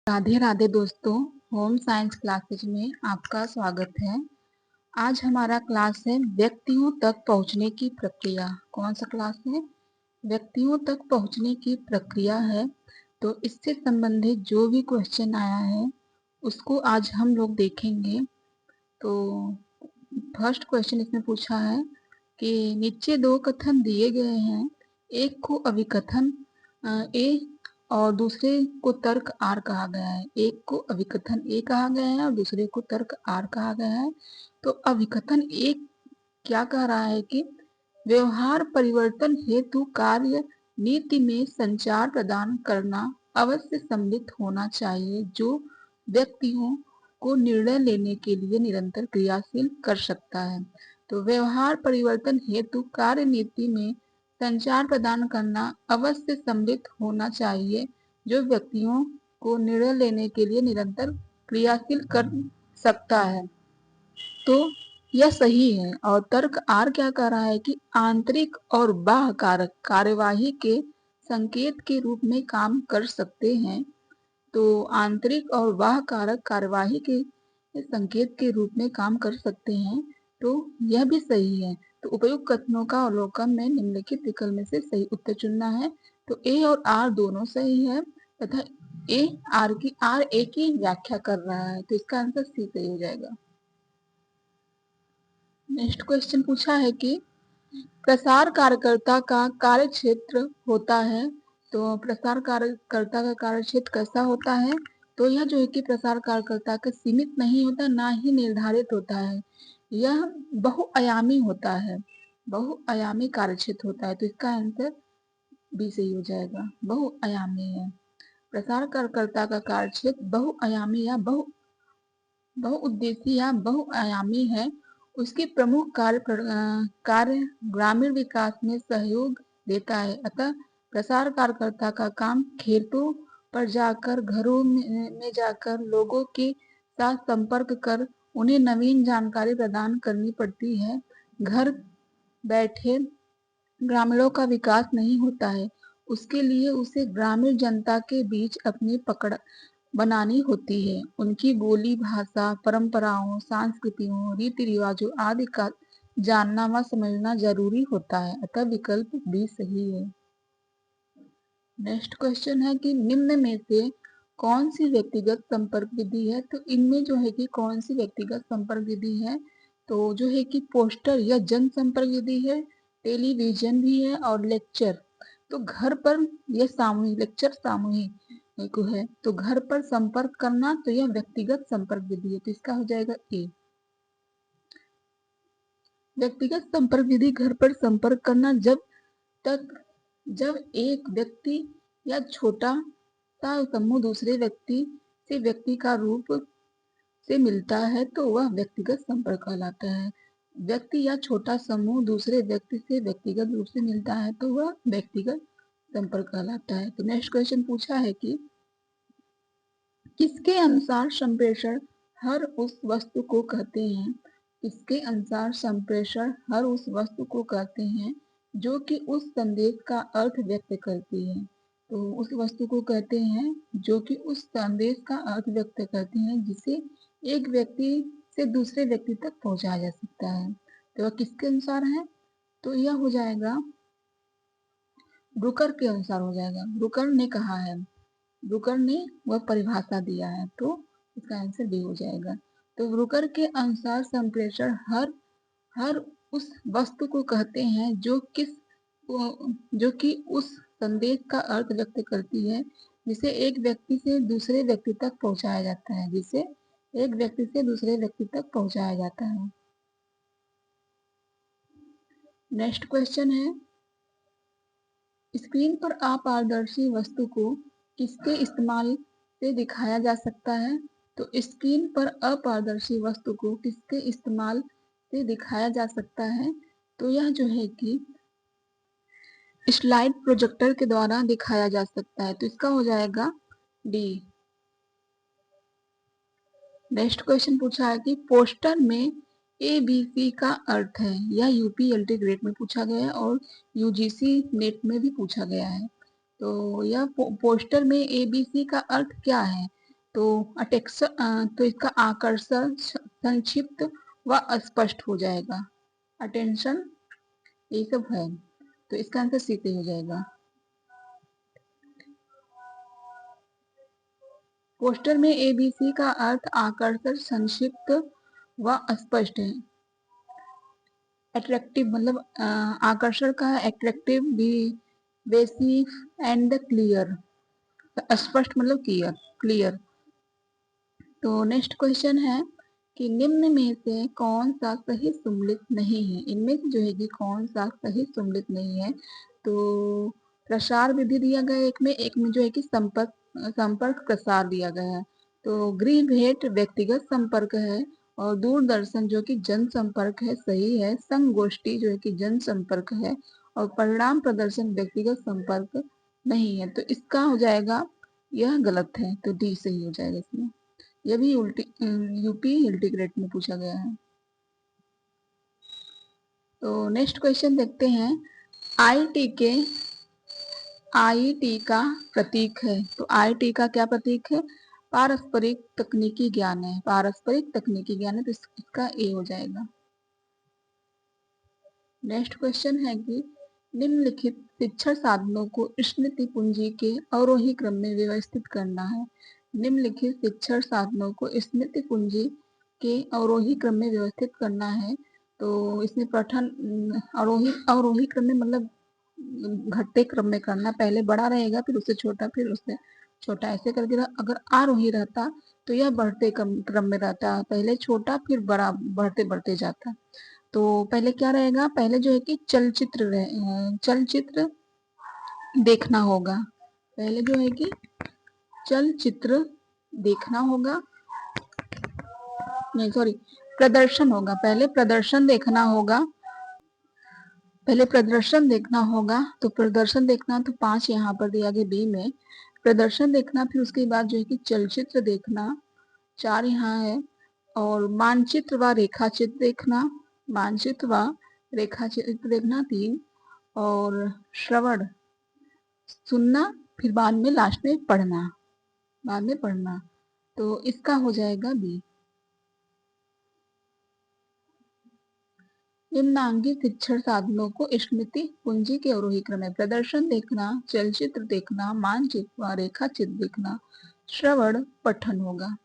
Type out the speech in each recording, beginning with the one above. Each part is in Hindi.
राधे राधे दोस्तों, होम साइंस क्लासेज में आपका स्वागत है। आज हमारा क्लास है व्यक्तियों तक पहुंचने की प्रक्रिया। कौन सा क्लास है? व्यक्तियों तक पहुंचने की प्रक्रिया है। तो इससे संबंधित जो भी क्वेश्चन आया है उसको आज हम लोग देखेंगे। तो फर्स्ट क्वेश्चन इसमें पूछा है कि नीचे दो कथन दिए गए हैं, एक को अभिकथन ए और दूसरे को तर्क आर कहा गया है। एक को अभिकथन ए कहा गया है और दूसरे को तर्क आर कहा गया है। तो अभिकथन ए क्या कह रहा है कि व्यवहार परिवर्तन हेतु कार्य नीति में संचार प्रदान करना अवश्य सम्मिलित होना चाहिए, जो व्यक्तियों को निर्णय लेने के लिए निरंतर क्रियाशील कर सकता है। तो व्यवहार परिवर्तन हेतु कार्य नीति में संचार प्रदान करना अवश्य सम्मिलित होना चाहिए, जो व्यक्तियों को निर्णय लेने के लिए निरंतर क्रियाशील कर सकता है। तो यह सही है। और तर्क आर क्या कह रहा है कि आंतरिक और बाह्य कारक कार्यवाही के संकेत के रूप में काम कर सकते हैं। तो आंतरिक और बाह्य कारक कार्यवाही के संकेत के रूप में काम कर सकते हैं। तो यह भी सही है। तो उपयुक्त कथनों का अवलोकन में निम्नलिखित विकल्प में से सही उत्तर चुनना है। तो ए और आर दोनों सही है तथा आर ए की व्याख्या कर रहा है, तो इसका आंसर सी सही हो जाएगा। नेक्स्ट क्वेश्चन पूछा है कि प्रसार कार्यकर्ता का कार्य क्षेत्र होता है। तो प्रसार कार्यकर्ता का कार्य क्षेत्र कैसा होता है? तो यह जो है कि प्रसार कार्यकर्ता का सीमित नहीं होता, ना ही निर्धारित होता है। यह बहुआयामी होता है, बहुआयामी कार्य क्षेत्र होता है। तो इसका आंसर बी सही हो जाएगा, बहुआयामी है। प्रसार कार्यकर्ता का कार्य क्षेत्र बहुआयामी या बहुउद्देशीय या बहुआयामी है। उसके प्रमुख कार्य ग्रामीण विकास में सहयोग देता है। अतः प्रसार कार्यकर्ता का काम खेतों पर जाकर, घरों में जाकर लोगों के साथ संपर्क कर उन्हें नवीन जानकारी प्रदान करनी पड़ती है। घर बैठे ग्रामीणों का विकास नहीं होता है, उसके लिए उसे ग्रामीण जनता के बीच अपनी पकड़ बनानी होती है। उनकी बोली भाषा, परंपराओं, संस्कृतियों, रीति रिवाजों आदि का जानना व समझना जरूरी होता है। अतः विकल्प बी सही है। नेक्स्ट क्वेश्चन है कि निम्न में से कौन सी व्यक्तिगत संपर्क विधि है? तो इनमें जो है कि कौन सी व्यक्तिगत संपर्क विधि है? तो जो है कि पोस्टर या जन संपर्क विधि है, टेलीविजन भी है और लेक्चर। तो घर पर यह सामूहिक लेक्चर सामूहिक को है। तो घर पर संपर्क करना, तो यह व्यक्तिगत संपर्क विधि है। तो इसका हो जाएगा ए। व्यक्तिगत संपर्क विधि घर पर संपर्क करना जब एक व्यक्ति या छोटा सा समूह दूसरे व्यक्ति का रूप से मिलता है तो वह व्यक्तिगत संपर्क कहलाता है। व्यक्ति या छोटा समूह दूसरे व्यक्ति से व्यक्तिगत रूप से मिलता है तो वह व्यक्तिगत संपर्क कहलाता है। तो नेक्स्ट क्वेश्चन पूछा है कि किसके अनुसार संप्रेषण हर उस वस्तु को कहते हैं? इसके अनुसार संप्रेषण हर उस वस्तु को कहते हैं जो कि उस संदेश का अर्थ व्यक्त करती है। तो उस वस्तु को कहते हैं जो कि उस संदेश का अर्थ व्यक्त करती है, जिसे एक व्यक्ति से दूसरे व्यक्ति तक पहुंचाया जा सकता है। तो वह किसके अनुसार है? तो यह हो जाएगा ब्रूकर के अनुसार हो जाएगा। ब्रूकर ने कहा है, ब्रूकर ने वह परिभाषा दिया है, तो इसका आंसर बी हो जाएगा। तो ब्रूकर के अनुसार संप्रेषण हर उस वस्तु को कहते हैं जो कि उस संदेश का अर्थ व्यक्त करती है, जिसे एक व्यक्ति से दूसरे व्यक्ति तक पहुंचाया जाता है, जिसे एक व्यक्ति से दूसरे व्यक्ति तक पहुंचाया जाता है। नेक्स्ट क्वेश्चन है, स्क्रीन पर अपारदर्शी वस्तु को किसके इस्तेमाल से दिखाया जा सकता है? तो स्क्रीन पर अपारदर्शी वस्तु को किसके इस्तेमाल से दिखाया जा सकता है? तो यह जो है कि स्लाइड प्रोजेक्टर के द्वारा दिखाया जा सकता है। तो इसका हो जाएगा डी। नेक्स्ट क्वेश्चन पूछा है कि पोस्टर में ABC का अर्थ है। यह यूपीएलटी ग्रेड में पूछा गया है और यूजीसी नेट में भी पूछा गया है। तो यह पोस्टर में ABC का अर्थ क्या है? तो तो इसका आकर्षण संक्षिप्त व अस्पष्ट हो जाएगा। अटेंशन ये सब है, तो इसका आंसर सी पे हो जाएगा। पोस्टर में ABC का अर्थ आकर्षक, संक्षिप्त व स्पष्ट है। अट्रैक्टिव मतलब आकर्षण का है, अट्रैक्टिव भी, बेसिक एंड क्लियर। स्पष्ट मतलब क्लियर क्लियर। तो नेक्स्ट क्वेश्चन है कि निम्न में से कौन सा सही सम्मिलित नहीं है। इनमें से जो है कि कौन सा सही सम्मिलित नहीं है। तो प्रसार विधि दिया गया एक में जो है कि संपर्क संपर्क प्रसार दिया गया है। तो गृह भेंट व्यक्तिगत संपर्क है, और दूरदर्शन जो कि जनसंपर्क है सही है। संगोष्ठी जो है कि जनसंपर्क है, और परिणाम प्रदर्शन व्यक्तिगत संपर्क नहीं है। तो इसका हो जाएगा, यह गलत है, तो डी सही हो जाएगा इसमें। यह भी यूपी इंटीग्रेट में पूछा गया है। तो नेक्स्ट क्वेश्चन देखते हैं। आईटी का प्रतीक है। तो आईटी का क्या प्रतीक है? पारस्परिक तकनीकी ज्ञान है। पारस्परिक तकनीकी ज्ञान है, तो इसका ए हो जाएगा। नेक्स्ट क्वेश्चन है कि निम्नलिखित शिक्षण साधनों को स्मृति पूंजी के अवरोही क्रम में व्यवस्थित करना है। निम्नलिखित शिक्षण साधनों को स्मृति पूंजी के अवरोही क्रम में व्यवस्थित करना है। तो इसमें पठन अवरोही क्रम में मतलब घटते क्रम में करना। पहले बड़ा रहेगा, फिर उससे छोटा, फिर उससे छोटा, ऐसे करके अगर आरोही रहता तो यह बढ़ते क्रम में रहता। पहले छोटा फिर बड़ा, बढ़ते बढ़ते जाता। तो पहले क्या रहेगा? पहले जो है कि चलचित्र देखना होगा। पहले जो है कि चलचित्र देखना होगा, नहीं सॉरी, प्रदर्शन होगा। पहले प्रदर्शन देखना होगा। पहले प्रदर्शन देखना होगा। तो प्रदर्शन देखना, तो 5 यहाँ पर दिया गया बी में। प्रदर्शन देखना, फिर उसके बाद जो है कि चलचित्र देखना, 4 यहाँ है। और मानचित्र व रेखाचित्र देखना, मानचित्र व रेखाचित्र देखना 3। और श्रवण सुनना, फिर बाद में लास्ट में पढ़ना, बाद में पढ़ना। तो इसका हो जाएगा बी। निम्नांकित शिक्षण साधनों को स्मृति पूंजी के अवरोही क्रम में प्रदर्शन देखना, चलचित्र देखना, मानचित्र व रेखाचित्र देखना, श्रवण पठन होगा।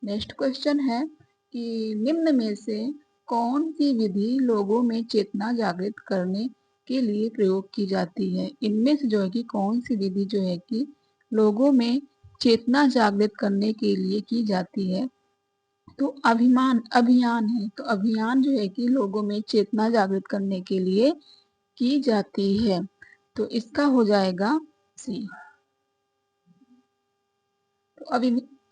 नेक्स्ट क्वेश्चन है कि निम्न में से कौन सी विधि लोगों में चेतना जागृत करने के लिए प्रयोग की जाती है। इनमें से जो है कि कौन सी विधि जो है कि लोगों में चेतना जागृत करने के लिए की जाती है। तो अभियान है। तो अभियान जो है कि लोगों में चेतना जागृत करने के लिए की जाती है। तो इसका हो जाएगा सी। तो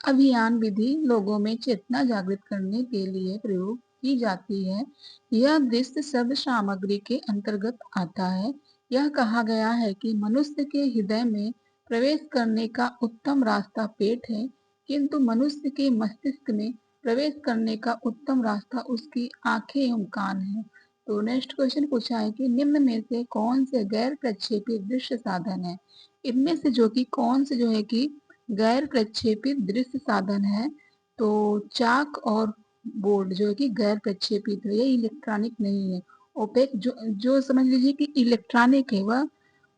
अभियान विधि लोगों में चेतना जागृत करने के लिए प्रयोग की जाती है। यह दृश्य शब्द सामग्री के अंतर्गत आता है। यह कहा गया है कि मनुष्य के हृदय में प्रवेश करने का उत्तम रास्ता पेट है, किंतु मनुष्य के मस्तिष्क में प्रवेश करने का उत्तम रास्ता उसकी आंखें एवं कान है। तो नेक्स्ट क्वेश्चन पूछा है कि निम्न में से कौन से गैर प्रक्षेपित दृश्य साधन है। इनमें से जो कि कौन से जो है कि गैर प्रक्षेपित दृश्य साधन है। तो चाक और बोर्ड जो है कि गैर प्रक्षेपित है, ये इलेक्ट्रॉनिक नहीं है। ओपेक जो समझ लीजिए कि इलेक्ट्रॉनिक है वह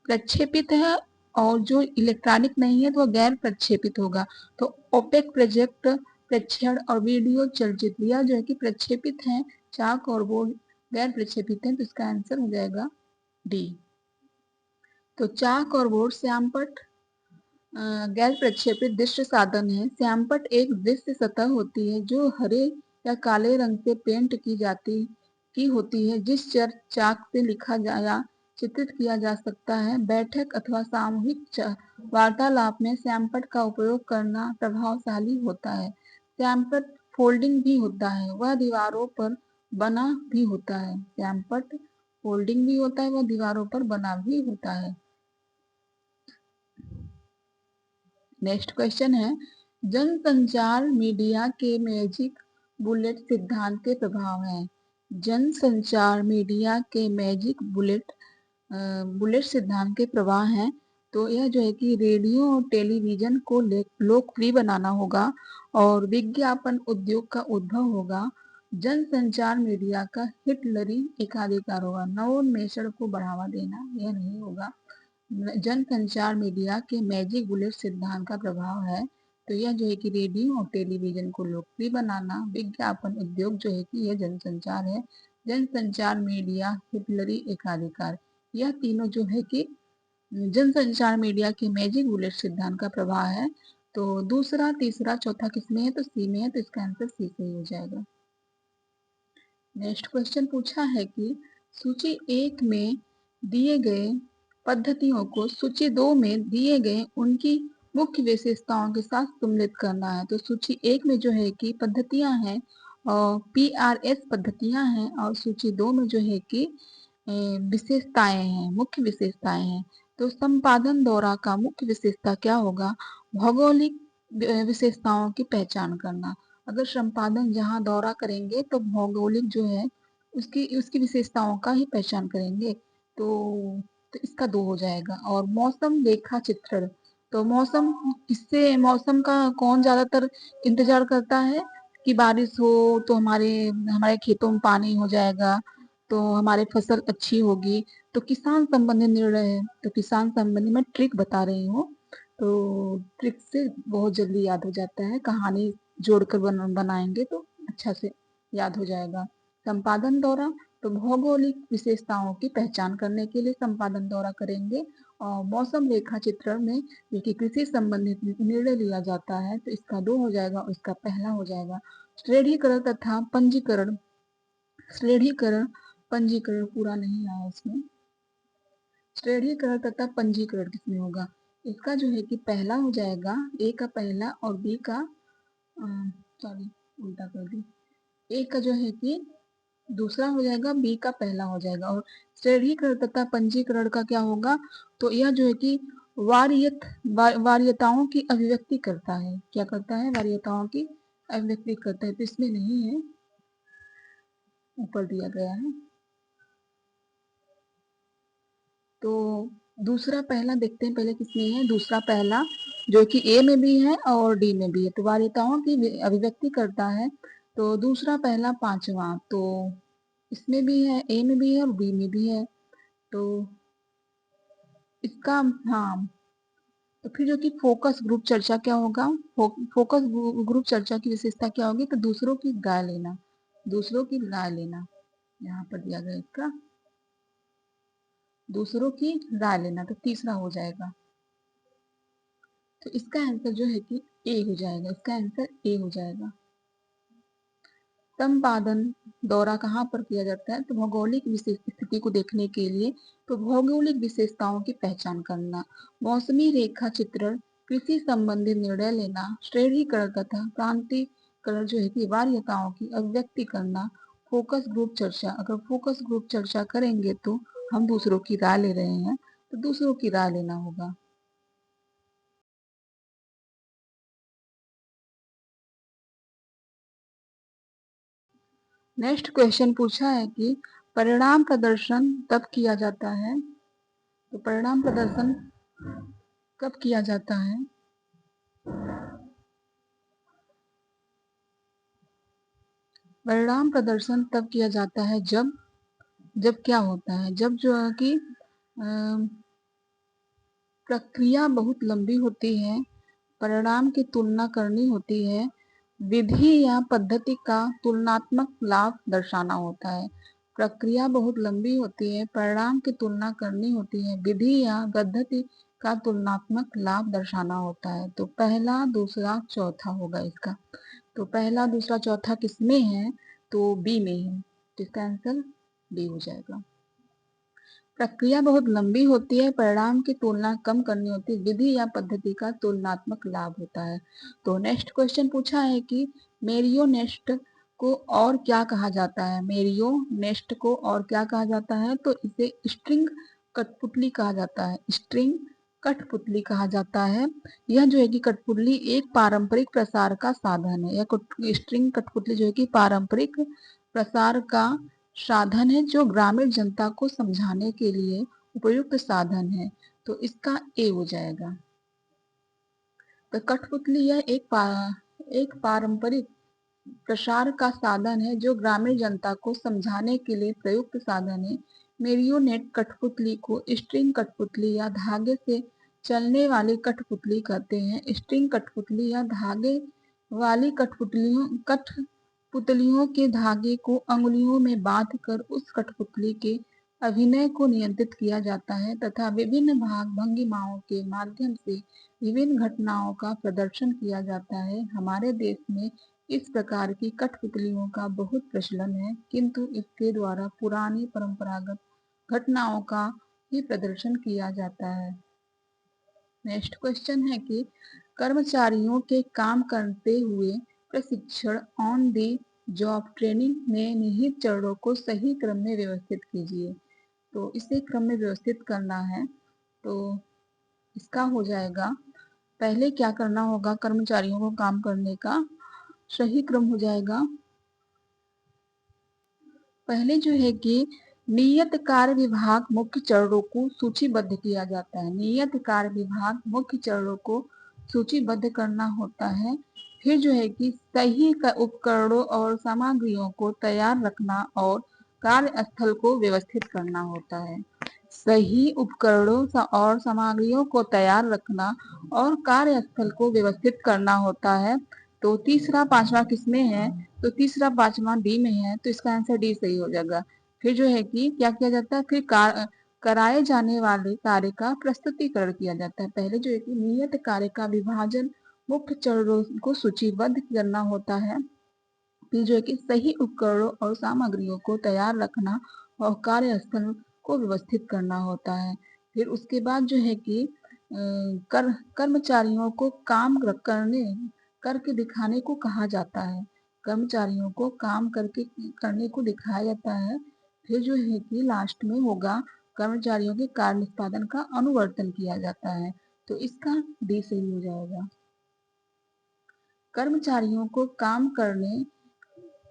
प्रक्षेपित है, और जो इलेक्ट्रॉनिक नहीं है तो वह गैर प्रक्षेपित होगा। तो ओपेक प्रोजेक्ट प्रेक्षण और वीडियो चलचित्र यह जो है कि प्रक्षेपित है, चाक और बोर्ड गैर प्रक्षेपित है। तो इसका आंसर हो जाएगा डी। तो चाक और बोर्ड श्यामपट्ट गैर प्रक्षेपित दृश्य साधन है। श्यामपट्ट एक दृश्य सतह होती है जो हरे या काले रंग से पेंट की होती है, जिस चाक से लिखा या चित्रित किया जा सकता है। बैठक अथवा सामूहिक वार्तालाप में श्यामपट्ट का उपयोग करना प्रभावशाली होता है। श्यामपट्ट फोल्डिंग भी होता है, वह दीवारों पर बना भी होता है। श्यामपट्ट फोल्डिंग भी होता है, वह दीवारों पर बना भी होता है। नेक्स्ट क्वेश्चन है, जनसंचार मीडिया के मैजिक बुलेट सिद्धांत के प्रभाव हैं। जनसंचार मीडिया के मैजिक बुलेट सिद्धांत के प्रभाव हैं। तो यह जो है कि रेडियो और टेलीविजन को लोकप्रिय बनाना होगा और विज्ञापन उद्योग का उद्भव होगा। जनसंचार मीडिया का हिटलरी एकाधिकार होगा। नवोन्मेषण को बढ़ावा देना यह नहीं होगा। जनसंचार मीडिया के मैजिक बुलेट सिद्धांत का प्रभाव है। तो यह जो है कि रेडियो और टेलीविजन को लोकप्रिय बनाना, विज्ञापन उद्योग जो है कि यह जनसंचार है, जनसंचार मीडिया, हिटलरी एकाधिकार, यह तीनों जो है कि जनसंचार मीडिया के मैजिक बुलेट सिद्धांत का प्रभाव है। तो दूसरा, तीसरा, चौथा किसमें है? तो सी में है, तो इसका आंसर सी सही हो जाएगा। नेक्स्ट क्वेश्चन पूछा है कि सूची 1 में दिए गए पद्धतियों को सूची 2 में दिए गए उनकी मुख्य विशेषताओं के साथ सम्मिलित करना है। तो सूची 1 में जो है कि पद्धतियां हैं और PRS पद्धतियां हैं, और सूची 2 में जो है कि विशेषताएं हैं, मुख्य विशेषताएं हैं। तो संपादन दौरा का मुख्य विशेषता क्या होगा? भौगोलिक विशेषताओं की पहचान करना। अगर संपादन जहाँ दौरा करेंगे तो भौगोलिक जो है उसकी उसकी विशेषताओं का ही पहचान करेंगे। तो इसका 2 हो जाएगा। और मौसम रेखा चित्रण, तो मौसम, इससे मौसम का कौन ज्यादातर इंतजार करता है कि बारिश हो तो हमारे हमारे खेतों में पानी हो जाएगा, तो हमारे फसल अच्छी होगी। तो किसान संबंधी निर्णय है, तो किसान संबंधी मैं ट्रिक बता रही हूँ। तो ट्रिक से बहुत जल्दी याद हो जाता है, कहानी जोड़कर बनाएंगे तो अच्छा से याद हो जाएगा। संपादन दौरा, तो भौगोलिक विशेषताओं की पहचान करने के लिए संपादन दौरा करेंगे। और मौसम रेखा चित्रण में जो कि कृषि संबंधित निर्णय लिया जाता है, तो इसका 2 हो जाएगा और इसका पहला हो जाएगा। श्रेणीकरण तथा पंजीकरण, श्रेणीकरण पंजीकरण पूरा नहीं आया इसमें। श्रेणीकरण तथा पंजीकरण किसमें होगा? इसका जो है कि पहला हो जाएगा, ए का पहला और बी का, सॉरी उल्टा कर दी, ए का जो है कि दूसरा हो जाएगा, बी का पहला हो जाएगा। और श्रेणीकरण तथा पंजीकरण का क्या होगा? तो यह जो है कि वार्यताओं की अभिव्यक्ति करता है। क्या करता है? वार्यताओं की अभिव्यक्ति करता है। तो इसमें नहीं है, ऊपर दिया गया है। तो दूसरा पहला देखते हैं पहले किसमें है। दूसरा पहला जो कि ए में भी है और डी में भी है, तो वार्यताओं की अभिव्यक्ति करता है। तो दूसरा पहला पांचवा, तो इसमें भी है, ए में भी है और बी में भी है। तो इसका, हाँ, तो फिर जो कि फोकस ग्रुप चर्चा क्या होगा? फोकस ग्रुप चर्चा की विशेषता क्या होगी? तो दूसरों की राय लेना, दूसरों की राय लेना, यहाँ पर दिया गया इसका, दूसरों की राय लेना, तो तीसरा हो जाएगा। तो इसका आंसर जो है कि ए हो जाएगा, इसका आंसर ए हो जाएगा। संपादन दौरा कहाँ पर किया जाता है? तो भौगोलिक विशेष स्थिति को देखने के लिए, तो भौगोलिक विशेषताओं की पहचान करना, मौसमी रेखा चित्रण, कृषि संबंधी निर्णय लेना, श्रेणीकरण तथा प्रांतीयकरण जो है कि वार्यताओं की अभिव्यक्ति करना, फोकस ग्रुप चर्चा। अगर फोकस ग्रुप चर्चा करेंगे तो हम दूसरों की राय ले रहे हैं, तो दूसरों की राय लेना होगा। नेक्स्ट क्वेश्चन पूछा है कि परिणाम प्रदर्शन तब किया जाता है। तो परिणाम प्रदर्शन कब किया जाता है? परिणाम प्रदर्शन तब किया जाता है जब जब क्या होता है? जब जो है कि प्रक्रिया बहुत लंबी होती है, परिणाम की तुलना करनी होती है, विधि या पद्धति का तुलनात्मक लाभ दर्शाना होता है। प्रक्रिया बहुत लंबी होती है, परिणाम की तुलना करनी होती है, विधि या पद्धति का तुलनात्मक लाभ दर्शाना होता है। तो पहला, दूसरा, चौथा होगा इसका। तो पहला, दूसरा, चौथा किसमें है? तो बी में है, इसका आंसर बी हो जाएगा। प्रक्रिया बहुत लंबी होती है, परिणाम की तुलना कम करनी होती है, विधि या पद्धति का तुलनात्मक लाभ होता है। तो नेक्स्ट क्वेश्चन पूछा है कि मेरियो नेस्ट को और क्या कहा जाता है? मेरियो नेस्ट को और क्या कहा जाता है? तो इसे स्ट्रिंग कठपुतली कहा जाता है, स्ट्रिंग कठपुतली कहा जाता है। यह जो है कि कठपुतली एक पारंपरिक प्रसार का साधन है। यह स्ट्रिंग कठपुतली जो है कि पारंपरिक प्रसार का साधन है, जो ग्रामीण जनता को समझाने के लिए उपयुक्त साधन है। तो इसका ए हो जाएगा। तो कठपुतली यह एक पारंपरिक प्रसार का साधन है जो ग्रामीण जनता को समझाने के लिए प्रयुक्त साधन है। मेरियोनेट कठपुतली को स्ट्रिंग कठपुतली या धागे से चलने वाली कठपुतली कहते हैं। स्ट्रिंग कठपुतली या धागे वाली कठपुतलियों के धागे को अंगुलियों में बांधकर उस कठपुतली के अभिनय को नियंत्रित किया जाता है तथा विभिन्न भाग भंगिमाओं के माध्यम से विभिन्न घटनाओं का प्रदर्शन किया जाता है। हमारे देश में इस प्रकार की कठपुतलियों का बहुत प्रचलन है, किंतु इसके द्वारा पुरानी परंपरागत घटनाओं का ही प्रदर्शन किया जाता है। नेक्स्ट क्वेश्चन है कि कर्मचारियों के काम करते हुए प्रशिक्षण ऑन दी जॉब ट्रेनिंग में निहित चरणों को सही क्रम में व्यवस्थित कीजिए। तो इसे क्रम में व्यवस्थित करना है, तो इसका हो जाएगा, पहले क्या करना होगा, कर्मचारियों को काम करने का सही क्रम हो जाएगा। पहले जो है कि नियत कार्य विभाग मुख्य चरणों को सूचीबद्ध किया जाता है। नियत कार्य विभाग मुख्य चरणों को सूचीबद्ध करना होता है। फिर जो है कि सही उपकरणों और सामग्रियों को तैयार रखना और कार्यस्थल को व्यवस्थित करना होता है। सही उपकरणों और सामग्रियों को तैयार रखना और कार्यस्थल को व्यवस्थित करना होता है। तो तीसरा पांचवा किसमें है, तो तीसरा पांचवा डी में है, तो इसका आंसर डी सही हो जाएगा। फिर जो है कि क्या किया जाता है, फिर कराए जाने वाले कार्य का प्रस्तुतिकरण किया जाता है। पहले जो है कि नियत कार्य का विभाजन मुख्य चरणों को सूचीबद्ध करना होता है। फिर जो है कि सही उपकरणों और सामग्रियों को तैयार रखना और कार्यस्थल को व्यवस्थित करना होता है। फिर उसके बाद जो है कि कर्मचारियों को काम करके दिखाने को कहा जाता है। कर्मचारियों को काम करने को दिखाया जाता है। फिर जो है कि लास्ट में होगा कर्मचारियों के कार्य निष्पादन का अनुवर्तन किया जाता है। तो इसका डी सही हो जाएगा। कर्मचारियों को काम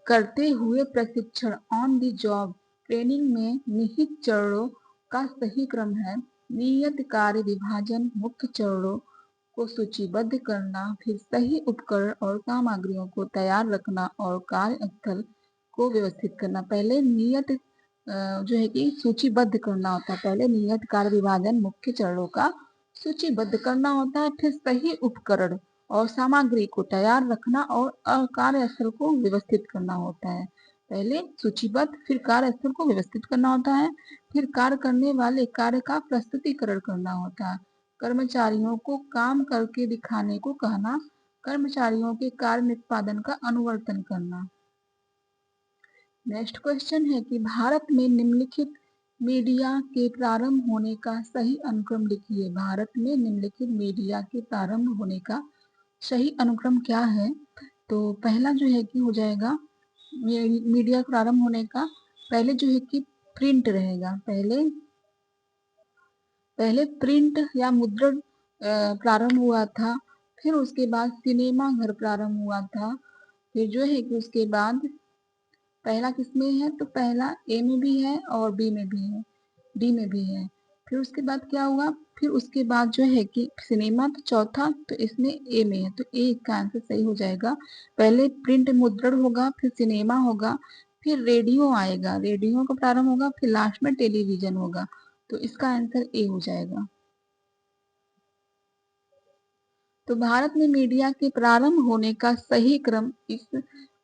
करते हुए प्रशिक्षण ऑन द जॉब ट्रेनिंग में निहित चरणों का सही क्रम है। नियत कार्य विभाजन मुख्य चरणों को सूचीबद्ध करना, फिर सही उपकरण और सामग्रियों को तैयार रखना और कार्यस्थल को व्यवस्थित करना। पहले नियत जो है कि सूचीबद्ध करना होता है। पहले नियत कार्य विभाजन मुख्य चरणों का सूचीबद्ध करना होता है, फिर सही उपकरण और सामग्री को तैयार रखना और कार्यस्थल को व्यवस्थित करना होता है। पहले सूचीबद्ध, फिर कार्यस्थल को व्यवस्थित करना होता है, फिर कार्य करने वाले कार्य का प्रस्तुतिकरण करना होता है। कर्मचारियों को काम करके दिखाने को कहना, कर्मचारियों के कार्य निष्पादन का अनुवर्तन करना। नेक्स्ट क्वेश्चन है कि भारत में निम्नलिखित मीडिया के प्रारंभ होने का सही अनुक्रम लिखिए। भारत में निम्नलिखित मीडिया के प्रारंभ होने का सही अनुक्रम क्या है, तो पहला जो है कि हो जाएगा मीडिया प्रारंभ होने का, पहले जो है कि प्रिंट रहेगा। पहले प्रिंट या मुद्रण प्रारंभ हुआ था, फिर उसके बाद सिनेमा घर प्रारंभ हुआ था, फिर जो है कि उसके बाद पहला किसमें है, तो पहला ए में भी है और बी में भी है, डी में भी है। फिर उसके बाद क्या हुआ, फिर उसके बाद जो है कि सिनेमा तो चौथा, तो इसमें ए में है, तो ए इसका आंसर सही हो जाएगा। पहले प्रिंट मुद्रण होगा, फिर सिनेमा होगा, फिर रेडियो आएगा, रेडियो का प्रारंभ होगा, फिर लास्ट में टेलीविजन होगा, तो इसका आंसर ए हो जाएगा। तो भारत में मीडिया के प्रारंभ होने का सही क्रम इस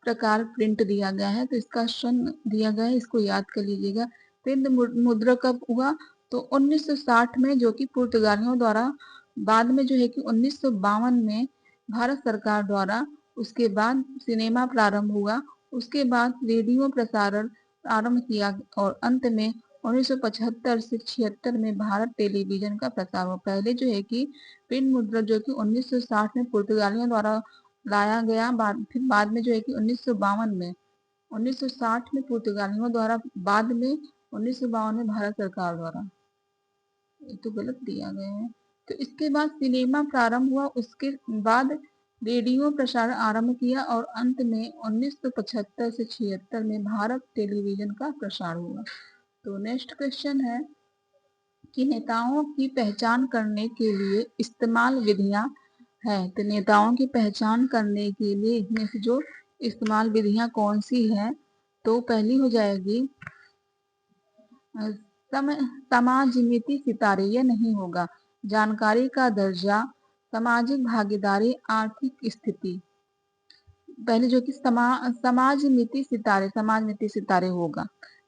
प्रकार प्रिंट दिया गया है, तो इसका सन दिया गया है, इसको याद कर लीजिएगा। प्रिंट मुद्रा कब हुआ, तो 1960 में, जो कि पुर्तगालियों द्वारा, बाद में जो है कि 1952 में भारत सरकार द्वारा, उसके बाद सिनेमा प्रारंभ हुआ, उसके बाद रेडियो प्रसारण आरंभ किया और अंत में 1975 से 76 में भारत टेलीविजन का प्रसार हुआ। पहले जो है कि प्रिंट मुद्रा जो कि 1960 में पुर्तगालियों द्वारा लाया गया, फिर बाद में जो है कि 1952 में, 1960 में पुर्तगालियों द्वारा, बाद में 1952 में भारत सरकार द्वारा, ये तो गलत दिया गया है। तो इसके बाद सिनेमा प्रारंभ हुआ, उसके बाद रेडियो प्रसारण आरंभ किया और अंत में 1975 से 76 में भारत टेलीविजन का प्रसार हुआ। तो नेक्स्ट क्वेश्चन है कि नेताओं की पहचान करने के लिए इस्तेमाल विधियां हैं। तो नेताओं की पहचान करने के लिए इनमें से जो इस्तेमाल विधियां कौन सी है, तो पहली हो जाएगी समाजिमिति सितारे, ये नहीं होगा। जानकारी का दर्जा, सामाजिक भागीदारी, आर्थिक स्थिति। पहले जो कि समाजिमिति सितारे होगा।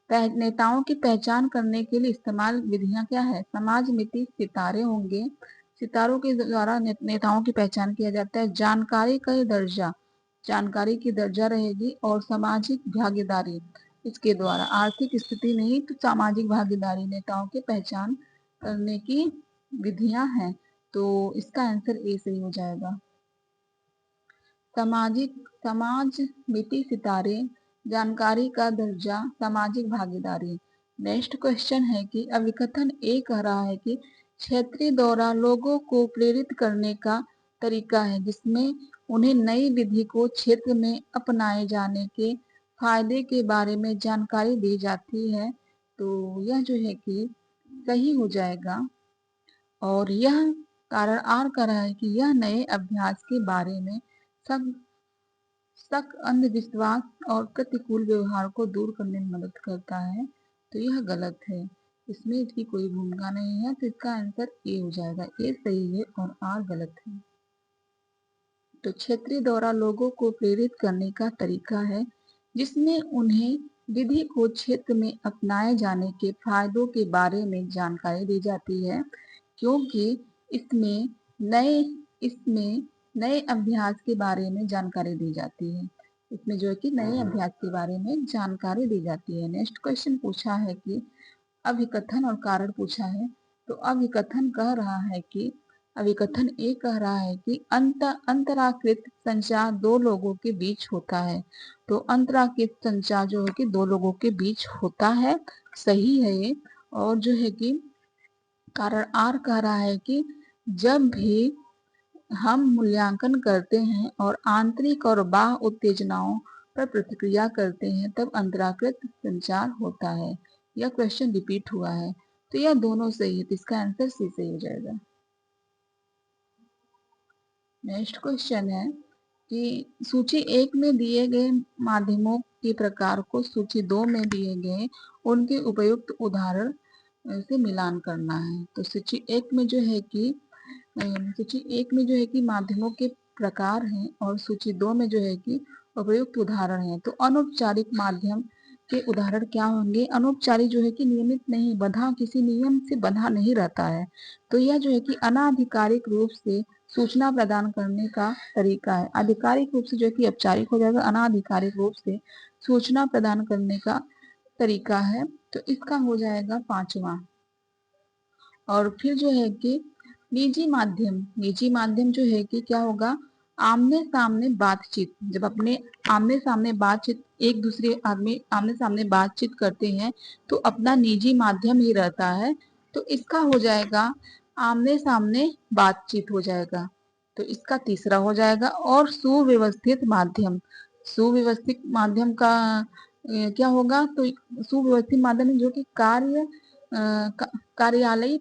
नेताओं की पहचान करने के लिए इस्तेमाल विधियां क्या है, समाजिमिति सितारे होंगे। सितारों के द्वारा नेताओं की पहचान किया जाता है। जानकारी का दर्जा, जानकारी की दर्जा रहेगी। और सामाजिक भागीदारी, इसके द्वारा। आर्थिक स्थिति नहीं तो सामाजिक भागीदारी नेताओं की पहचान करने की विधियां हैं। तो इसका आंसर ए सही हो जाएगा। समाजिमिति सितारे, जानकारी का दर्जा, सामाजिक भागीदारी। नेक्स्ट क्वेश्चन है कि अभिकथन ए कह रहा है कि क्षेत्रीय दौरा लोगों को प्रेरित करने का तरीका है जिसमें उन्हें नई विधि को क्षेत्र में अपनाए जाने के फायदे के बारे में जानकारी दी जाती है। तो यह जो है कि सही हो जाएगा। और यह कारण आर कह रहा है कि यह नए अभ्यास के बारे में शक, अंधविश्वास और प्रतिकूल व्यवहार को दूर करने में मदद करता है। तो यह गलत है, इसमें इसकी कोई भूमिका नहीं है। तो इसका आंसर ए हो जाएगा। ए सही है और आर गलत है। तो क्षेत्रीय दौरा लोगों को प्रेरित करने का तरीका है जिसमें उन्हें विधि को क्षेत्र में अपनाए जाने के फायदों के बारे में जानकारी दी जाती है, क्योंकि इसमें नए इसमें नए अभ्यास के बारे में जानकारी दी जाती है। इसमें जो है कि नए अभ्यास के बारे में जानकारी दी जाती है। नेक्स्ट क्वेश्चन पूछा है कि अभिकथन और कारण पूछा है। तो अभिकथन कह रहा है कि अभिकथन ए कह रहा है कि अंतराकृत संचार दो लोगों के बीच होता है। तो अंतराकृत संचार जो है कि दो लोगों के बीच होता है, सही है ये। और जो है कि कारण आर कह रहा है कि जब भी हम मूल्यांकन करते हैं और आंतरिक और बाह्य उत्तेजनाओं पर प्रतिक्रिया करते हैं तब अंतराकृत संचार होता है। यह क्वेश्चन रिपीट हुआ है। तो यह दोनों सही है, तो इसका आंसर सी सही हो जाएगा। नेक्स्ट क्वेश्चन है कि सूची 1 में दिए गए माध्यमों के प्रकार को सूची 2 में दिए गए उनके उपयुक्त उदाहरण से मिलान करना है। तो सूची 1 में जो है कि माध्यमों के प्रकार हैं और सूची 2 में जो है कि उपयुक्त उदाहरण है। तो अनौपचारिक माध्यम के उदाहरण क्या होंगे? अनौपचारिक जो है कि नियमित नहीं, बंधा, किसी नियम से बंधा नहीं रहता है। तो यह जो है कि अनाधिकारिक रूप से सूचना प्रदान करने का तरीका है। आधिकारिक रूप से जो है कि औपचारिक हो जाएगा, अनाधिकारिक रूप से सूचना प्रदान करने का तरीका है। तो इसका हो जाएगा 5वां। और फिर जो है कि निजी माध्यम जो है कि क्या होगा? आमने सामने बातचीत। जब अपने आमने सामने बातचीत, एक दूसरे आदमी आमने सामने बातचीत करते हैं तो अपना निजी माध्यम ही रहता है। तो इसका हो जाएगा आमने सामने बातचीत हो जाएगा। तो इसका तीसरा हो जाएगा। और सुव्यवस्थित माध्यम का क्या होगा? तो सुव्यवस्थित माध्यम जो कि कार्यालयी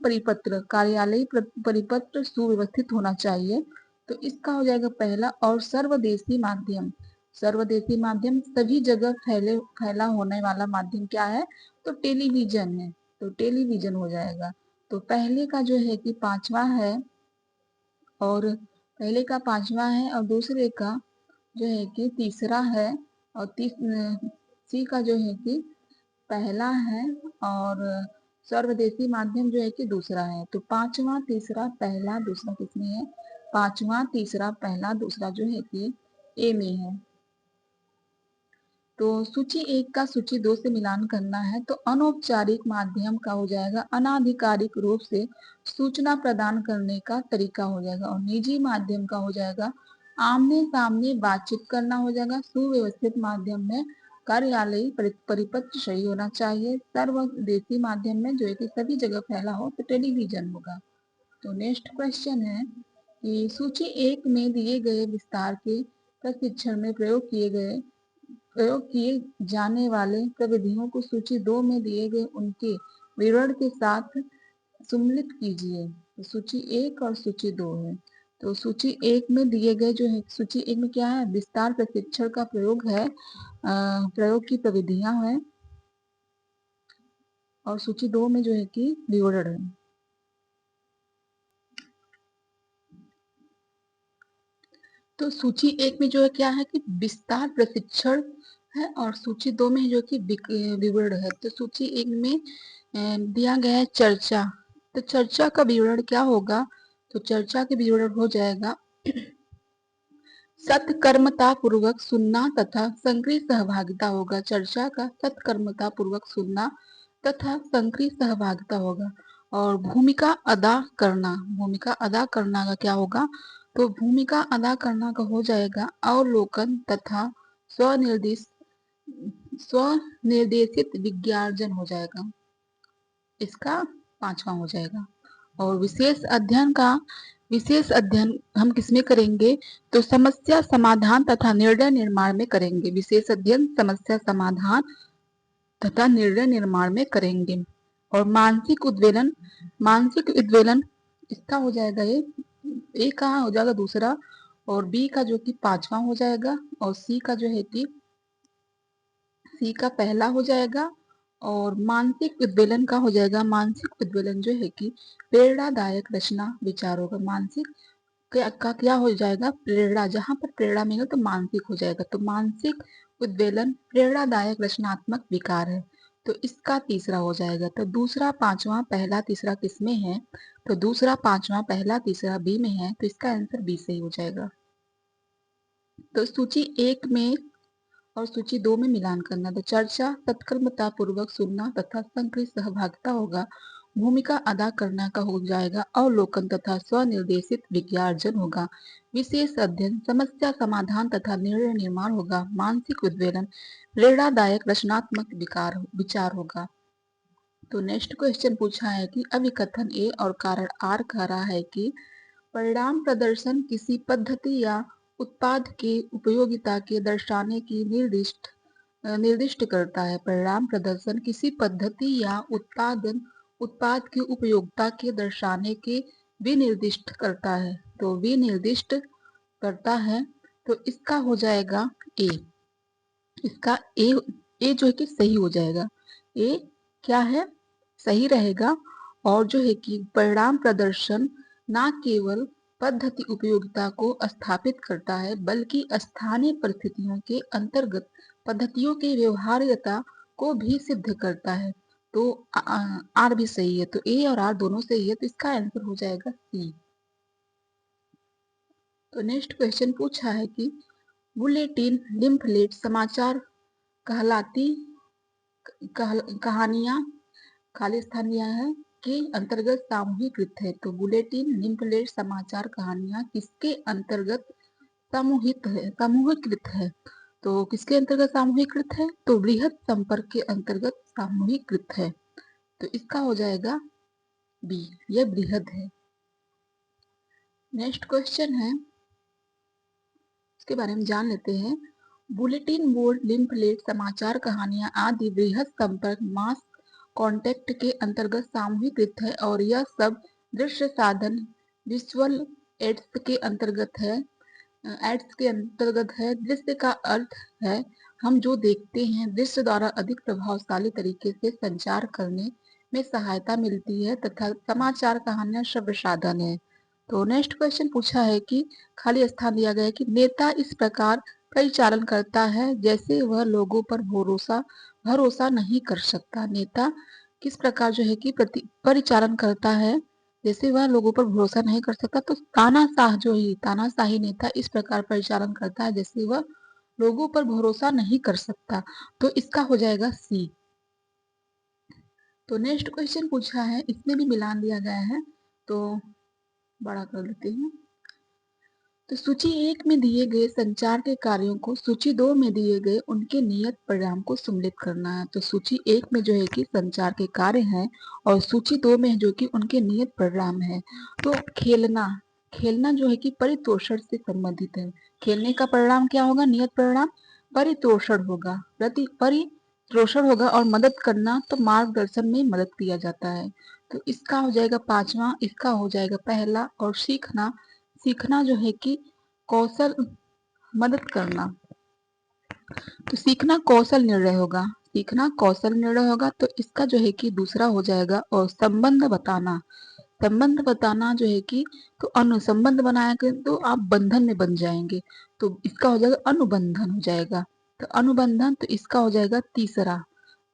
परिपत्र सुव्यवस्थित होना चाहिए। तो इसका हो जाएगा पहला। और सर्वदेशी माध्यम सभी जगह फैला होने वाला माध्यम क्या है? तो टेलीविजन है। तो टेलीविजन हो जाएगा। तो पहले का जो है कि 5वां है और दूसरे का जो है कि तीसरा है। और सी का जो है कि पहला है और सर्वदेशी माध्यम जो है कि दूसरा है। तो 5वां, तीसरा, पहला, दूसरा किसमें है? 5वां, तीसरा, पहला, दूसरा जो है कि ए में है। तो सूची 1 का सूची 2 से मिलान करना है। तो अनौपचारिक माध्यम का हो जाएगा अनाधिकारिक रूप से सूचना प्रदान करने का तरीका हो जाएगा। और निजी माध्यम का हो जाएगा आमने सामने बातचीत करना हो जाएगा। सुव्यवस्थित माध्यम में कार्यालयी परिपत्र सही होना चाहिए। सर्वदेशी माध्यम में जो है कि सभी जगह फैला हो तो टेलीविजन होगा। तो नेक्स्ट क्वेश्चन है कि सूची 1 में दिए गए विस्तार के प्रशिक्षण में प्रयोग किए जाने वाले प्रविधियों को सूची 2 में दिए गए उनके विवरण के साथ सम्मिलित कीजिए। तो सूची 1 और सूची 2 है। तो सूची 1 में दिए गए जो है, सूची 1 में क्या है, विस्तार प्रशिक्षण का प्रयोग है, प्रयोग की प्रविधियां हैं, और सूची 2 में जो है कि विवरण है। तो सूची 1 में जो है क्या है कि विस्तार प्रशिक्षण है, और सूची 2 में जो कि विवरण है। तो सूची 1 में दिया गया है चर्चा। तो चर्चा का विवरण क्या होगा, तो चर्चा के विवरण हो जाएगा सत्कर्मता पूर्वक सुनना तथा सक्रिय सहभागिता होगा। चर्चा का सत्कर्मता पूर्वक सुनना तथा सक्रिय सहभागिता होगा। और भूमिका अदा करना, भूमिका अदा करना का क्या होगा, तो भूमिका अदा करना का हो जाएगा अवलोकन तथा स्वनिर्देशित विज्ञार्जन हो जाएगा, इसका 5वां हो जाएगा। और विशेष अध्ययन हम किसमें करेंगे, तो समस्या समाधान तथा निर्णय निर्माण में करेंगे। विशेष अध्ययन समस्या समाधान तथा निर्णय निर्माण में करेंगे। और मानसिक उद्वेलन इसका हो जाएगा ए का हो जाएगा दूसरा, और बी का जो कि 5वां हो जाएगा, और सी का जो है कि सी का पहला हो जाएगा। और मानसिक उद्वेलन का हो जाएगा, मानसिक उद्वेलन जो है कि प्रेरणादायक रचना विचार होगा। मानसिक का क्या हो जाएगा, प्रेरणा, जहां पर प्रेरणा मिले तो मानसिक हो जाएगा। तो मानसिक उद्वेलन प्रेरणादायक रचनात्मक विकार है, तो इसका तीसरा हो जाएगा। तो दूसरा, पांचवा, पहला, तीसरा किसमें है, तो दूसरा, पांचवा, पहला, तीसरा बी में है, तो इसका आंसर बी सही हो जाएगा। तो सूची 1 में और सूची 2 में मिलान करना। तो चर्चा तत्कर्मता पूर्वक सुनना तथा सक्रिय सहभागिता होगा। भूमिका अदा करना का हो जाएगा अवलोकन तथा स्वनिर्देशित विज्ञार्जन होगा। विशेष अध्ययन समस्या समाधान तथा निर्णय निर्माण होगा। मानसिक उद्वेलन प्रेरणादायक रचनात्मक विचार होगा। तो नेक्स्ट क्वेश्चन पूछा है कि अभिकथन ए और कारण आर कह रहा है कि परिणाम प्रदर्शन किसी पद्धति या उत्पाद के उपयोगिता के दर्शाने की निर्दिष्ट करता है। परिणाम प्रदर्शन किसी पद्धति या उत्पाद की उपयोगिता के दर्शाने के विनिर्दिष्ट करता है। तो विनिर्दिष्ट करता है, तो इसका हो जाएगा ए। इसका ए जो है कि सही हो जाएगा। ए क्या है, सही रहेगा। और जो है कि परिणाम प्रदर्शन ना केवल पद्धति उपयोगिता को स्थापित करता है, बल्कि स्थानीय परिस्थितियों के अंतर्गत पद्धतियों की व्यवहार्यता को भी सिद्ध करता है। तो आर भी सही है। तो ए और आर दोनों सही है, तो इसका आंसर हो जाएगा सी। तो नेक्स्ट क्वेश्चन पूछा है कि बुलेटिन, लिम्फलेट, समाचार कहलाती कहानियां खाली स्थान दिया है के अंतर्गत सामूहिकृत है। तो बुलेटिन, लिम्फलेट, समाचार कहानियां किसके अंतर्गत समूहीकृत है। तो किसके अंतर्गत सामूहिकृत है, तो बृहद संपर्क के अंतर्गत सामूहिकृत है। तो इसका हो जाएगा बी, यह बृहद है। नेक्स्ट क्वेश्चन है, इसके बारे में जान लेते हैं। बुलेटिन बोर्ड, लिम्फलेट, समाचार कहानियां आदि बृहद संपर्क मास कॉन्टेक्ट के अंतर्गत सामूहिकृत है, और यह सब दृश्य साधन विजुअल एड्स के अंतर्गत है। दृश्य का अर्थ है हम जो देखते हैं, दृश्य द्वारा अधिक प्रभावशाली तरीके से संचार करने में सहायता मिलती है, तथा समाचार कहानियां श्रव्य साधन है। तो नेक्स्ट क्वेश्चन पूछा है कि खाली स्थान दिया गया है कि नेता इस प्रकार परिचालन करता है जैसे वह लोगों पर भरोसा नहीं कर सकता। नेता किस प्रकार जो है कि परिचालन करता है जैसे वह लोगों पर भरोसा नहीं कर सकता। तो तानाशाही नेता इस प्रकार परिचालन करता है जैसे वह लोगों पर भरोसा नहीं कर सकता। तो इसका हो जाएगा सी। तो नेक्स्ट क्वेश्चन पूछा है, इसमें भी मिलान दिया गया है, तो बड़ा कर लेते हैं। तो सूची 1 में दिए गए संचार के कार्यों को सूची 2 में दिए गए उनके नियत परिणाम को सम्मिलित करना है। तो सूची 1 में जो है कि संचार के कार्य हैं, और सूची 2 में जो कि उनके नियत परिणाम है। तो खेलना जो है कि परितोषण से संबंधित है। खेलने का परिणाम क्या होगा, नियत परिणाम परितोषण होगा, परितोषण होगा। और मदद करना, तो मार्गदर्शन में मदद किया जाता है। तो इसका हो जाएगा पांचवा, इसका हो जाएगा पहला। और सीखना, सीखना जो है कि कौशल, मदद करना, तो सीखना कौशल निर्णय होगा, सीखना कौशल निर्णय होगा। तो इसका जो है कि दूसरा हो जाएगा। और संबंध बताना, संबंध बताना जो है कि तो अनुसंबंध बनाएंगे तो आप बंधन में बन जाएंगे, तो इसका हो जाएगा अनुबंधन हो जाएगा। तो अनुबंधन, तो इसका हो जाएगा तीसरा।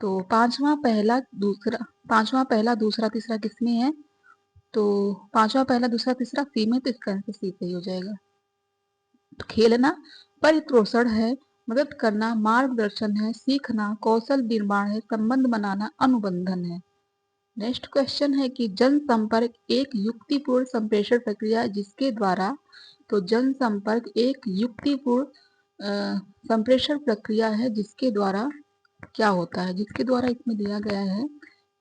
तो पांचवा पहला दूसरा, पांचवा पहला दूसरा तीसरा किसमें है? तो पांचवा पहला दूसरा तीसरा सी में, तो इसका आंसर सी सही हो जाएगा। तो खेलना परिपोषण है, मदद करना मार्गदर्शन है, सीखना कौशल निर्माण है, संबंध बनाना अनुबंधन है। नेक्स्ट क्वेश्चन है कि जनसंपर्क एक युक्तिपूर्ण संप्रेषण प्रक्रिया जिसके द्वारा, तो जनसंपर्क एक युक्तिपूर्ण संप्रेषण प्रक्रिया है जिसके द्वारा क्या होता है, जिसके द्वारा इसमें दिया गया है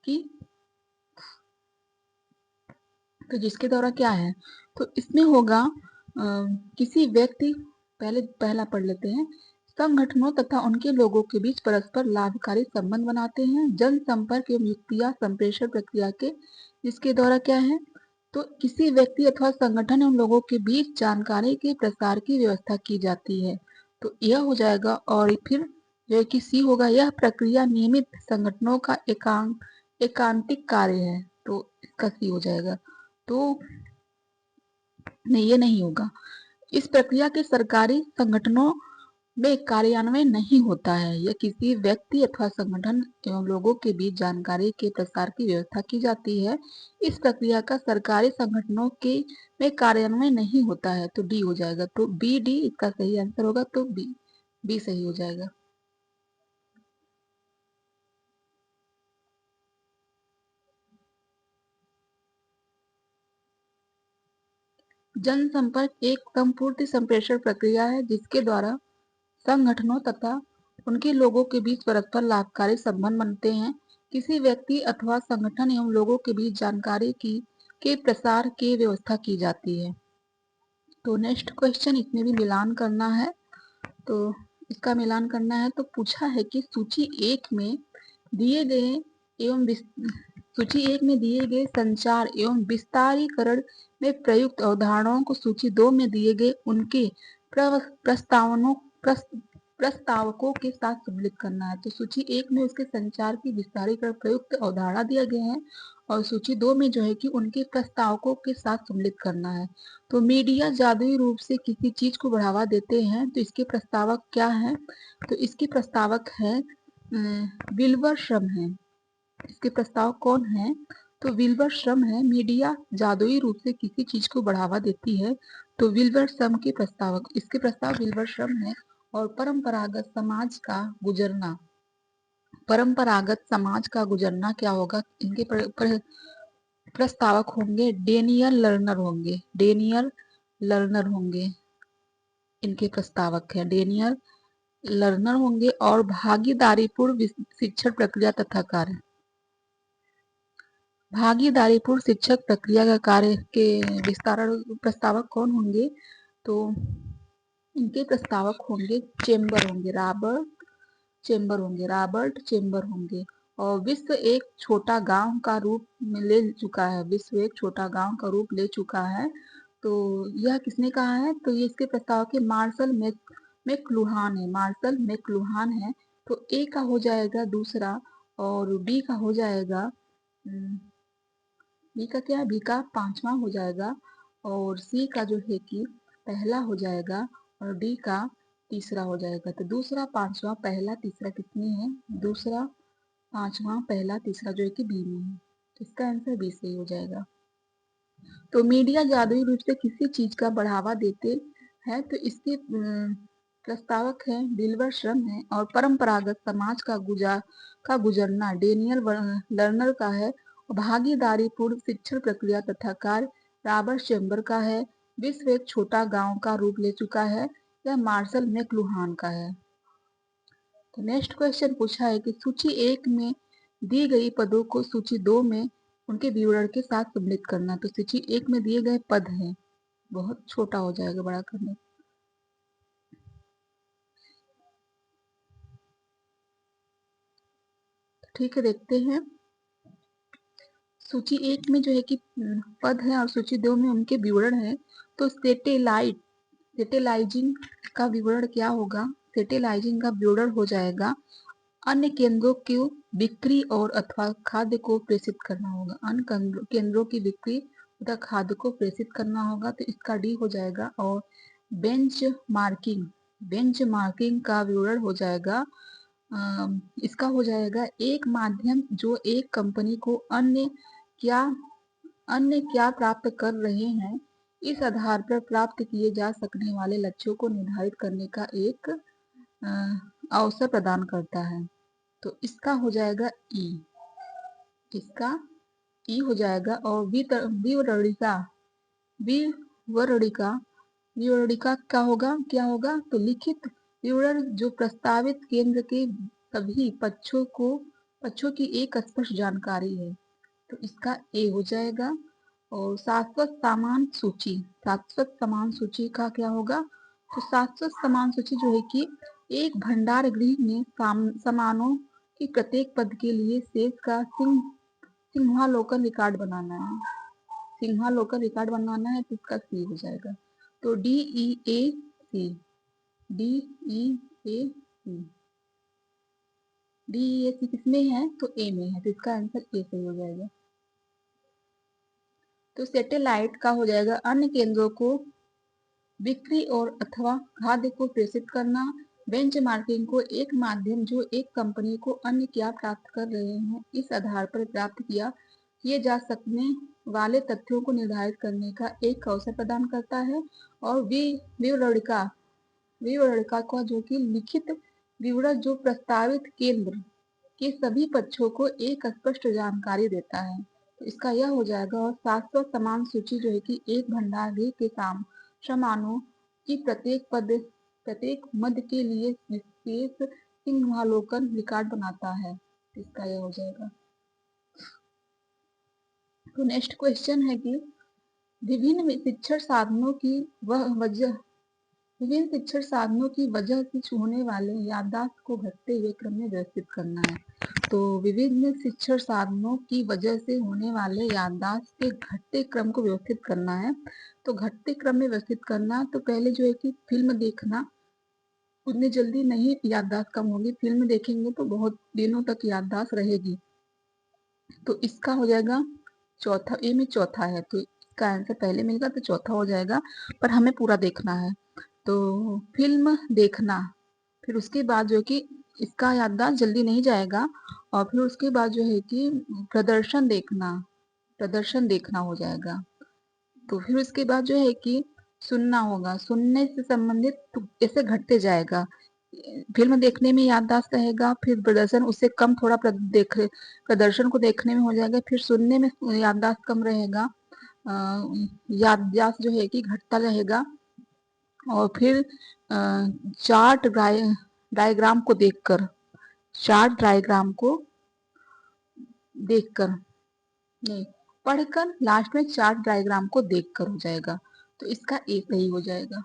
कि, तो जिसके द्वारा क्या है, तो इसमें होगा किसी व्यक्ति, पहला पढ़ लेते हैं। संगठनों तथा उनके लोगों के बीच परस्पर लाभकारी संबंध बनाते हैं। जनसंपर्क एवं युक्तियां संप्रेषण प्रक्रिया के, जिसके द्वारा क्या है, तो किसी व्यक्ति अथवा संगठन एवं लोगों के बीच जानकारी के प्रसार की व्यवस्था की जाती है। तो यह हो जाएगा। और फिर जो है कि सी होगा, यह प्रक्रिया नियमित संगठनों का एकांतिक कार्य है। तो इसका सी हो जाएगा। तो नहीं, ये नहीं होगा। इस प्रक्रिया के सरकारी संगठनों में कार्यान्वयन नहीं होता है। यह किसी व्यक्ति अथवा संगठन एवं लोगों के बीच जानकारी के प्रसार की व्यवस्था की जाती है। इस प्रक्रिया का सरकारी संगठनों के में कार्यान्वयन नहीं होता है। तो डी हो जाएगा। तो बी डी इसका सही आंसर होगा। तो बी सही हो जाएगा। जनसंपर्क एक संपूर्ण संप्रेषण प्रक्रिया है जिसके द्वारा संगठनों तथा उनके लोगों के बीच परस्पर लाभकारी संबंध बनते हैं। किसी व्यक्ति अथवा संगठन एवं लोगों के बीच जानकारी की के प्रसार की व्यवस्था की जाती है। तो नेक्स्ट क्वेश्चन, इसमें भी मिलान करना है। तो इसका मिलान करना है। तो पूछा है कि सूची एक में दिए गए एवं सूची एक में दिए गए संचार एवं विस्तारीकरण में प्रयुक्त अवधारणाओं को सूची दो में दिए गए उनके प्रस्तावनों प्रस्तावकों के साथ सम्मिलित करना है। तो सूची एक में उसके संचार की विस्तारीकरण प्रयुक्त अवधारणा दिया गया है, और सूची दो में जो है कि उनके प्रस्तावकों के साथ सम्मिलित करना है। तो मीडिया जादुई रूप से किसी चीज को बढ़ावा देते हैं, तो इसके प्रस्तावक क्या है? तो इसके प्रस्तावक है विल्बर श्रम है। इसके प्रस्तावक कौन है? तो विल्बर श्रम है। मीडिया जादुई रूप से किसी चीज को बढ़ावा देती है, तो विल्बर श्रम के प्रस्तावक, इसके प्रस्ताव विल्बर श्रम है। और परंपरागत समाज का गुजरना, परंपरागत समाज का गुजरना क्या होगा? इनके प्रस्तावक होंगे डेनियल लर्नर होंगे, डेनियल लर्नर होंगे, इनके प्रस्तावक है डेनियल लर्नर होंगे। और भागीदारीपूर्ण शिक्षण प्रक्रिया तथा कार्य, भागीदारीपूर्ण शिक्षक प्रक्रिया का कार्य के विस्तारण प्रस्तावक कौन होंगे? तो इनके प्रस्तावक होंगे चेम्बर होंगे, रॉबर्ट चेम्बर होंगे, रॉबर्ट चेम्बर होंगे। और विश्व एक छोटा गांव का रूप में ले चुका है, विश्व एक छोटा गांव का रूप ले चुका है। तो यह किसने कहा है? तो ये इसके प्रस्तावक है मार्शल मैकलुहान है, मार्शल मैकलुहान है। तो ए का हो जाएगा दूसरा, और बी का हो जाएगा, बी का क्या है, बी का पांचवा हो जाएगा। और सी का जो है कि पहला हो जाएगा, और डी का तीसरा हो जाएगा। तो दूसरा पांचवा पहला तीसरा किसमें है? दूसरा पांचवा पहला तीसरा जो है कि बी में है। तो इसका आंसर बी सही हो जाएगा। तो मीडिया जादुई रूप से किसी चीज का बढ़ावा देते हैं, तो इसके प्रस्तावक है विल्बर श्रम है। और परंपरागत समाज का गुजरना डेनियल लर्नर का है। भागीदारी पूर्ण शिक्षण प्रक्रिया तथा कार्य रॉबर्ट चेम्बर का है। विश्व एक छोटा गांव का रूप ले चुका है, यह मार्शल मैकलुहान का है। तो नेक्स्ट क्वेश्चन पूछा है कि सूची एक में दी गई पदों को सूची दो में उनके विवरण के साथ सम्मिलित करना। तो सूची एक में दिए गए पद हैं, बहुत छोटा हो जाएगा बड़ा करने। ठीक है, देखते हैं। सूची 1 में जो है कि पद है और सूची 2 में उनके विवरण है। तो सेटेलाइजिंग का विवरण क्या होगा? सेटेलाइजिंग का विवरण हो जाएगा अन्य केंद्रों की बिक्री और अथवा खाद्य को प्रेषित करना होगा। अन्य केंद्रों की बिक्री तथा खाद्य को प्रेषित करना होगा, तो इसका डी हो जाएगा। और बेंच मार्किंग का विवरण हो जाएगा, इसका हो जाएगा एक माध्यम जो एक कंपनी को अन्य क्या प्राप्त कर रहे हैं, इस आधार पर प्राप्त किए जा सकने वाले लक्ष्यों को निर्धारित करने का एक अवसर प्रदान करता है। तो इसका हो जाएगा ई, इसका ई हो जाएगा। और विवरणिका क्या होगा? तो लिखित विवरण जो प्रस्तावित केंद्र के सभी पक्षों की एक स्पष्ट जानकारी है। तो इसका ए हो जाएगा। और शाश्वत सामान सूची का क्या होगा? तो शाश्वत सामान सूची जो है कि एक भंडार गृह में सामानों की प्रत्येक पद के लिए शेष का सिंहावलोकन रिकॉर्ड बनाना है। सिंहावलोकन रिकॉर्ड बनाना है, तो इसका सी हो जाएगा। तो डी ई ए सी, डी ई ए सी, डी ई ए सी किसमें है? तो ए में है, तो इसका आंसर ए सही हो जाएगा। तो सैटेलाइट का हो जाएगा अन्य केंद्रों को बिक्री और अथवा खाद्य को प्रेषित करना। बेंचमार्किंग को एक माध्यम जो एक कंपनी को अन्य क्या प्राप्त कर रहे हैं, इस आधार पर प्राप्त किए जा सकने वाले तथ्यों को निर्धारित करने का एक अवसर प्रदान करता है। और विवरणिका का जो कि लिखित विवरण जो प्रस्तावित केंद्र के सभी पक्षों को एक स्पष्ट जानकारी देता है। तो इसका यह हो जाएगा। और शाश्वत सामान सूची जो है कि एक भंडार गृह के सामानों की प्रत्येक मद के लिए विशेष सिंहावलोकन रिकॉर्ड बनाता है। इसका यह हो जाएगा। तो नेक्स्ट क्वेश्चन है कि विभिन्न शिक्षण साधनों की वजह से होने वाले याददाश्त को घटते हुए क्रम में व्यवस्थित करना है। तो विभिन्न शिक्षण साधनों की वजह से होने वाले याददाश्त के घटते क्रम को व्यवस्थित करना है। तो घटते क्रम में व्यवस्थित करना, तो पहले जो है कि फिल्म देखना, उतनी जल्दी नहीं याददाश्त कम होगी। फिल्म देखेंगे तो बहुत दिनों तक याददाश्त रहेगी। तो इसका हो जाएगा चौथा, ए में चौथा है, तो इसका आंसर पहले मिलेगा, तो चौथा हो जाएगा। पर हमें पूरा देखना है। तो फिल्म देखना, फिर उसके बाद जो है कि इसका याददाश्त जल्दी नहीं जाएगा। और फिर उसके बाद जो है कि प्रदर्शन देखना हो जाएगा। तो फिर उसके बाद जो है कि सुनना होगा, सुनने से संबंधित तो ऐसे घटते जाएगा। फिल्म देखने में याददाश्त रहेगा, फिर प्रदर्शन उससे कम थोड़ा प्रदर्शन को देखने में हो जाएगा, फिर सुनने में याददाश्त कम रहेगा, याददाश्त जो है कि घटता रहेगा। और फिर चार्ट डायग्राम को देखकर नहीं, पढ़कर लास्ट में चार्ट डायग्राम को देखकर हो जाएगा। तो इसका ए सही हो जाएगा।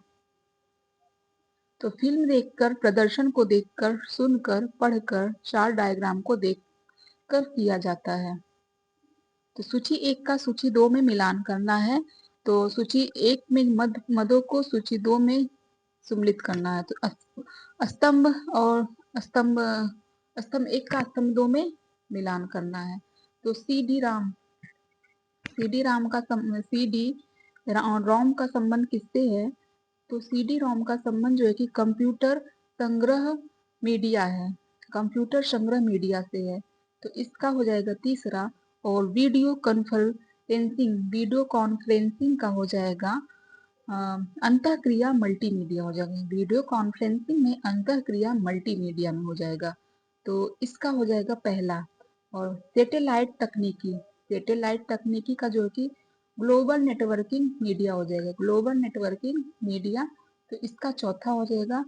तो फिल्म देखकर, प्रदर्शन को देखकर, सुनकर, पढ़कर, चार्ट डायग्राम को देखकर किया जाता है। तो सूची 1 का सूची 2 में मिलान करना है। तो सूची 1 में मदों को सूची 2 में सम्मिलित करना है। तो स्तंभ और स्तंभ स्तंभ 1 का स्तंभ 2 में मिलान करना है। तो रोम का संबंध किससे है? तो CD रोम का संबंध जो है कि कंप्यूटर संग्रह मीडिया से है। तो इसका हो जाएगा तीसरा। और वीडियो कॉन्फ्रेंसिंग का हो जाएगा अंतःक्रिया मल्टीमीडिया हो जाएगा। वीडियो कॉन्फ्रेंसिंग में अंतःक्रिया मल्टीमीडिया में हो जाएगा। तो इसका हो जाएगा पहला। और सैटेलाइट तकनीकी का जो है कि ग्लोबल नेटवर्किंग मीडिया हो जाएगा, ग्लोबल नेटवर्किंग मीडिया। तो इसका चौथा हो जाएगा।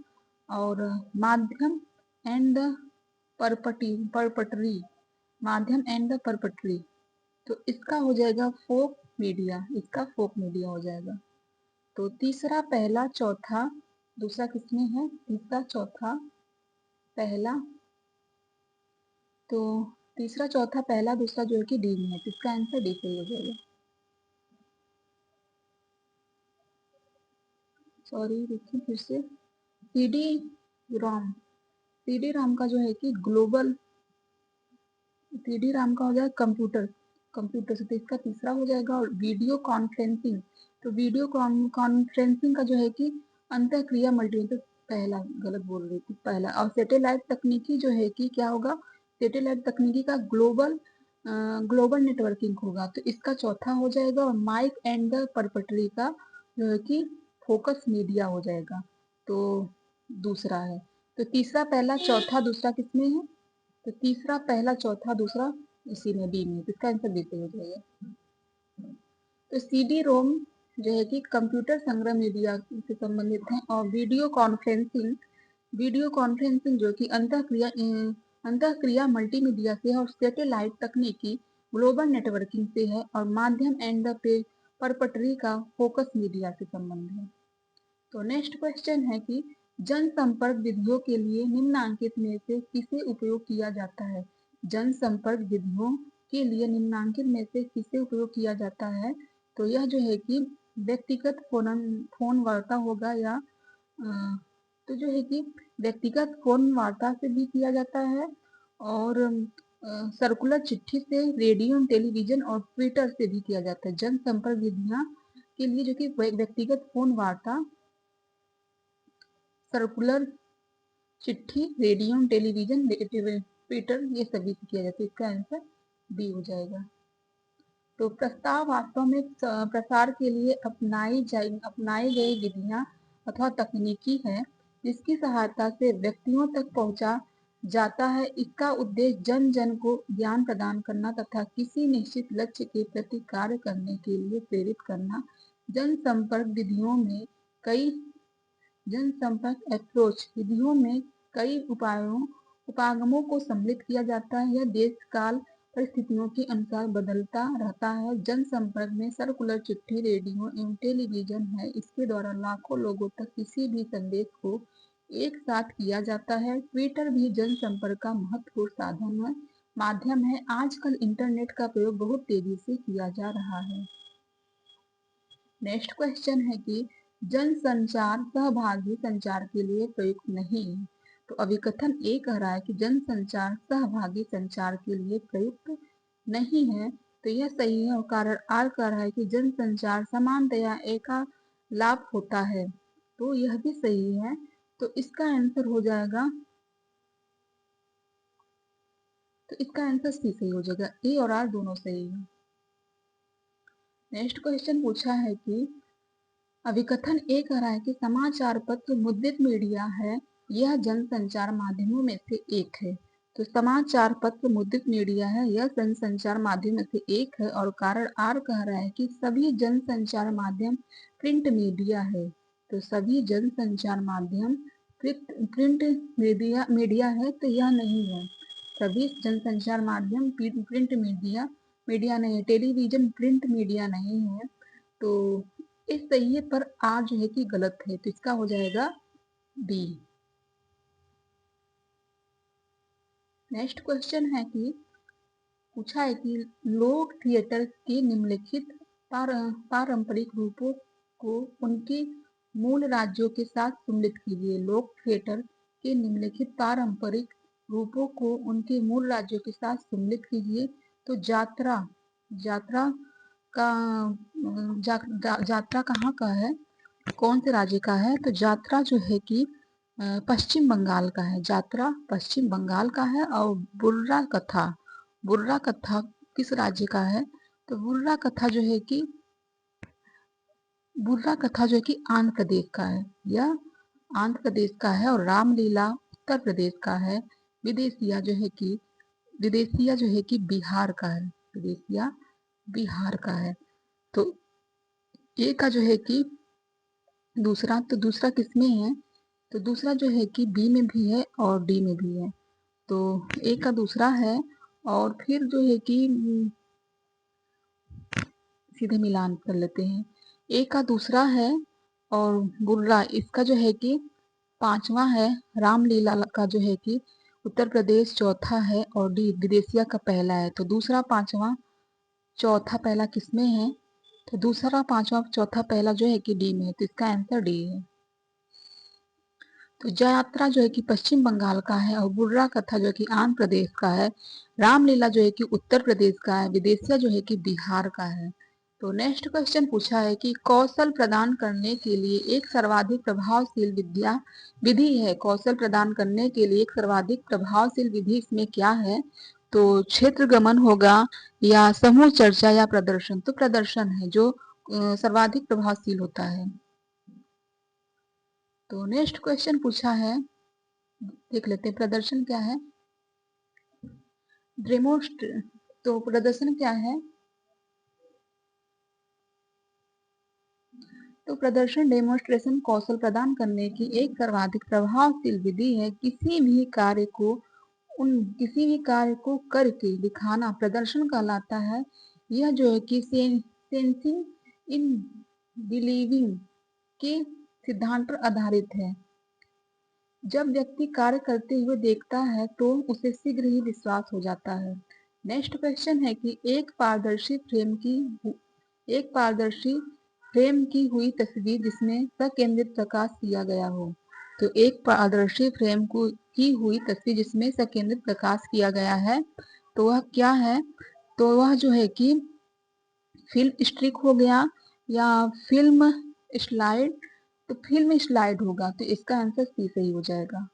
और माध्यम एंड परपटरी तो इसका हो जाएगा फोक मीडिया, हो जाएगा। तो तीसरा, पहला, चौथा, दूसरा किसमें है? तीसरा, चौथा, पहला। तो तीसरा चौथा पहला दूसरा जो है कि डी में है, तो इसका आंसर डी सही हो जाएगा। सॉरी देखिए फिर से, CD-ROM, CD-ROM का जो है कि ग्लोबल, CD-ROM का हो जाएगा कंप्यूटर से, तो इसका तीसरा हो जाएगा। और वीडियो कॉन्फ्रेंसिंग, तो वीडियो कॉन्फ्रेंसिंग का जो है कि अंतःक्रिया मल्टी, तो पहला गलत बोल रही थी, पहला। और सैटेलाइट तकनीकी जो है कि क्या होगा, सैटेलाइट तकनीकी का ग्लोबल नेटवर्किंग होगा, तो इसका चौथा हो जाएगा। और माइक एंड द परपटरी का जो है कि फोकस मीडिया हो जाएगा, तो दूसरा है। तो तीसरा पहला चौथा दूसरा किसमें है, तो तीसरा पहला चौथा दूसरा इसी में बी में, तो इसका आंसर बी पे हो जाएगा। तो CD-ROM जो है कि कंप्यूटर संग्रह मीडिया से संबंधित है। और वीडियो कॉन्फ्रेंसिंग जो कि अंतःक्रिया मल्टीमीडिया से है। और सैटेलाइट तकनीकी ग्लोबल नेटवर्किंग से है। और माध्यम एंड द परपटरी का फोकस मीडिया से संबंध है। तो नेक्स्ट क्वेश्चन है कि जनसंपर्क विधियों के लिए निम्नांकित में से किसे उपयोग किया जाता है। जनसंपर्क विधियों के लिए निम्नांकित में से किसे उपयोग किया जाता है, तो यह जो है कि व्यक्तिगत फोन वार्ता होगा, या तो जो है कि व्यक्तिगत फोन वार्ता से भी किया जाता है। और सर्कुलर चिट्ठी से, रेडियो टेलीविजन और ट्विटर से भी किया जाता है। जनसंपर्क विधियां के लिए जो कि व्यक्तिगत फोन वार्ता, सर्कुलर चिट्ठी, रेडियो टेलीविजन, ट्विटर, ये सभी से किया जाता है, इसका आंसर बी हो जाएगा। तो प्रस्ताव वास्तव में प्रसार के लिए अपनाई गई विधियां अथवा तकनीकी है, जिसकी सहायता से व्यक्तियों तक पहुंचा जाता है। इसका उद्देश्य जन जन को ज्ञान प्रदान करना तथा किसी निश्चित लक्ष्य के प्रति कार्य करने के लिए प्रेरित करना। जनसंपर्क विधियों में कई जनसंपर्क अप्रोच विधियों में कई उपागमों को सम्मिलित किया जाता है। यह देश काल परिस्थितियों के अनुसार बदलता रहता है। जनसंपर्क में सर्कुलर चिट्ठी, रेडियो एवं टेलीविजन है, इसके द्वारा लाखों लोगों तक किसी भी संदेश को एक साथ किया जाता है। ट्विटर भी जनसंपर्क का महत्वपूर्ण साधन है, माध्यम है। आजकल इंटरनेट का प्रयोग बहुत तेजी से किया जा रहा है। नेक्स्ट क्वेश्चन है कि जनसंचार सहभागी संचार के लिए प्रयुक्त नहीं है। तो अभिकथन ए कह रहा है कि जनसंचार सहभागी संचार के लिए प्रयुक्त नहीं है, तो यह सही है। और कारण आर कह रहा है कि जनसंचार समानतया एकालाप होता है, तो यह भी सही है। तो इसका आंसर हो जाएगा, तो इसका आंसर सी सही हो जाएगा, ए और आर दोनों सही है। नेक्स्ट क्वेश्चन पूछा है कि अभिकथन ए कह रहा है कि समाचार पत्र मुद्रित मीडिया है, यह जनसंचार माध्यमों में से एक है। तो समाचार पत्र मुद्रित मीडिया है, यह जनसंचार माध्यम में से एक है। और कारण आर कह रहा है कि सभी जनसंचार माध्यम प्रिंट मीडिया है, तो सभी जनसंचार माध्यम प्रिंट मीडिया है, तो यह नहीं है। सभी जनसंचार माध्यम प्रिंट मीडिया नहीं है, टेलीविजन प्रिंट मीडिया नहीं है। तो इस सही है, पर आर जो है कि गलत है, तो इसका हो जाएगा बी। नेक्स्ट क्वेश्चन है कि पूछा है कि लोक थिएटर के निम्नलिखित पारंपरिक रूपों को उनके मूल राज्यों के साथ सम्मिलित कीजिए। लोक थिएटर के निम्नलिखित पारंपरिक रूपों को उनके मूल राज्यों के साथ सम्मिलित कीजिए। तो यात्रा का यात्रा कहाँ का है, कौन से राज्य का है, तो यात्रा जो है कि पश्चिम बंगाल का है। यात्रा पश्चिम बंगाल का है। और बुर्रा कथा किस राज्य का है, तो बुर्रा कथा जो है कि आंध्र प्रदेश का है, यह आंध्र प्रदेश का है। और रामलीला उत्तर प्रदेश का है। विदेशिया जो है कि बिहार का है, विदेशिया बिहार का है। तो ए का जो है कि दूसरा किसमें है, तो दूसरा जो है कि बी में भी है और डी में भी है। तो ए का दूसरा है। और फिर जो है कि सीधे मिलान कर लेते हैं, ए का दूसरा है और बुर्रा इसका जो है कि पांचवा है। रामलीला का जो है कि उत्तर प्रदेश चौथा है और डी विदेशिया का पहला है। तो दूसरा पांचवा चौथा पहला किसमें है? तो दूसरा पांचवा चौथा पहला जो है कि डी में है, तो इसका आंसर डी है। तो यात्रा जो है कि पश्चिम बंगाल का है और बुर्रा कथा जो है कि आंध्र प्रदेश का है। रामलीला जो है कि उत्तर प्रदेश का है। विदेशिया जो है कि बिहार का है। तो नेक्स्ट क्वेश्चन पूछा है कि कौशल प्रदान करने के लिए एक सर्वाधिक प्रभावशील विधि है। कौशल प्रदान करने के लिए एक सर्वाधिक प्रभावशील विधि इसमें क्या है? तो क्षेत्र गमन होगा या समूह चर्चा या प्रदर्शन? तो प्रदर्शन है जो सर्वाधिक प्रभावशील होता है। तो नेक्स्ट क्वेश्चन पूछा है, देख लेते हैं प्रदर्शन क्या है। तो प्रदर्शन क्या है? तो प्रदर्शन डेमोन्स्ट्रेशन कौशल प्रदान करने की एक सर्वाधिक प्रभावशील विधि है। किसी भी कार्य को करके दिखाना प्रदर्शन कहलाता है। यह जो है कि सेंसिंग इन बिलीविंग के सिद्धांत पर आधारित है। जब व्यक्ति कार्य करते हुए देखता है तो उसे शीघ्र ही विश्वास हो जाता है। नेक्स्ट क्वेश्चन है कि एक पारदर्शी फ्रेम की हुई तस्वीर जिसमें सकेंद्रित प्रकाश किया गया हो। तो एक पारदर्शी फ्रेम की हुई तस्वीर जिसमें सकेंद्रित प्रकाश किया गया है, तो वह क्या है? तो वह जो है कि फिल्म स्टिक हो गया या फिल्म स्लाइड। तो फिल्म स्लाइड होगा, तो इसका आंसर सी सही हो जाएगा।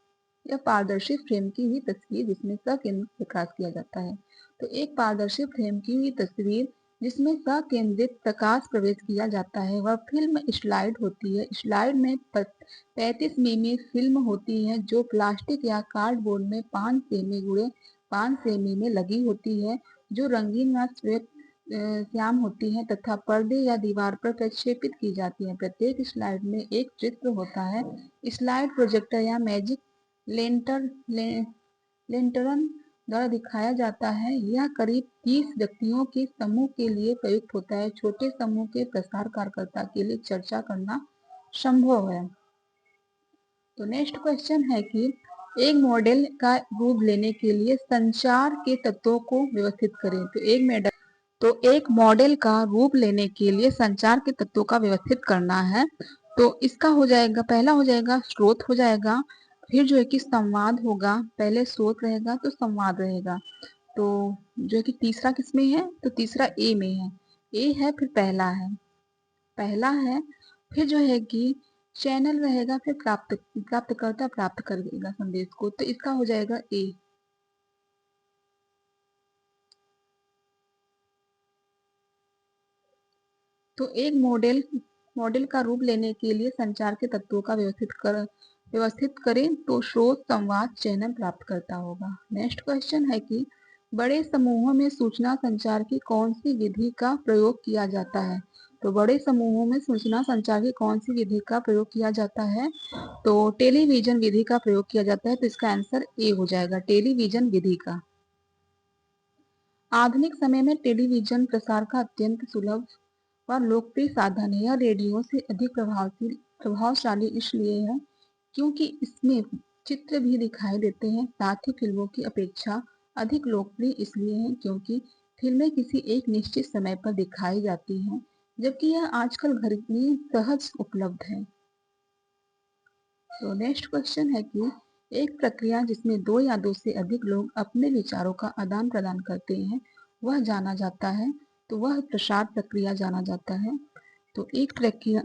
यह पारदर्शी फ्रेम की हुई तस्वीर जिसमें सकेंद्रित प्रकाश किया जाता है। तो एक पारदर्शी फ्रेम की हुई तस्वीर जिसमें सकेंद्रित प्रकाश प्रवेश किया जाता है वह फिल्म स्लाइड होती है। स्लाइड में 35 मिमी फिल्म होती है जो प्लास्टिक या कार्डबोर्ड में 5 सेमी गुणे 5 सेमी में लगी होती है, जो रंगीन या श्वेत श्याम होती है तथा पर्दे या दीवार पर प्रक्षेपित की जाती है। प्रत्येक स्लाइड में एक चित्र होता है। स्लाइड प्रोजेक्टर या मैजिक लेंटरन द्वारा दिखाया जाता है। यह करीब 30 व्यक्तियों के समूह के लिए प्रयुक्त होता है। छोटे समूह के प्रसार कार्यकर्ता के लिए चर्चा करना संभव है। तो नेक्स्ट क्वेश्चन है कि एक मॉडल का रूप लेने के लिए संचार के तत्वों को व्यवस्थित करें। तो एक मॉडल का रूप लेने के लिए संचार के तत्वों का व्यवस्थित करना है। तो इसका हो जाएगा, पहला हो जाएगा स्रोत हो जाएगा, फिर जो है कि संवाद होगा। पहले स्रोत रहेगा तो संवाद रहेगा। तो जो है कि तीसरा किसमें है? तो तीसरा ए में है। ए है फिर पहला है फिर जो है कि चैनल रहेगा, फिर प्राप्तकर्ता प्राप्त करेगा संदेश को। तो इसका हो जाएगा ए। तो एक मॉडल का रूप लेने के लिए संचार के तत्वों का व्यवस्थित करें तो स्रोत संवाद चैनल प्राप्त करता होगा। नेक्स्ट क्वेश्चन है कि बड़े समूहों में सूचना संचार की कौन सी विधि का प्रयोग किया जाता है? तो बड़े समूहों में सूचना संचार की कौन सी विधि का प्रयोग किया जाता है? तो टेलीविजन विधि का प्रयोग किया जाता है। तो इसका आंसर ए हो जाएगा, टेलीविजन विधि का। आधुनिक समय में टेलीविजन प्रसार का अत्यंत सुलभ और लोकप्रिय साधन है। यह रेडियो से अधिक प्रभावशाली इसलिए है क्योंकि इसमें चित्र भी दिखाई देते हैं। साथ ही फिल्मों की अपेक्षा अधिक लोकप्रिय इसलिए है क्योंकि फिल्में किसी एक निश्चित समय पर दिखाई जाती हैं, जबकि यह आजकल घर में सहज उपलब्ध है। तो नेक्स्ट क्वेश्चन है कि एक प्रक्रिया जिसमें दो या दो से अधिक लोग अपने विचारों का आदान प्रदान करते हैं वह जाना जाता है। तो वह प्रसार प्रक्रिया जाना जाता है। तो एक प्रक्रिया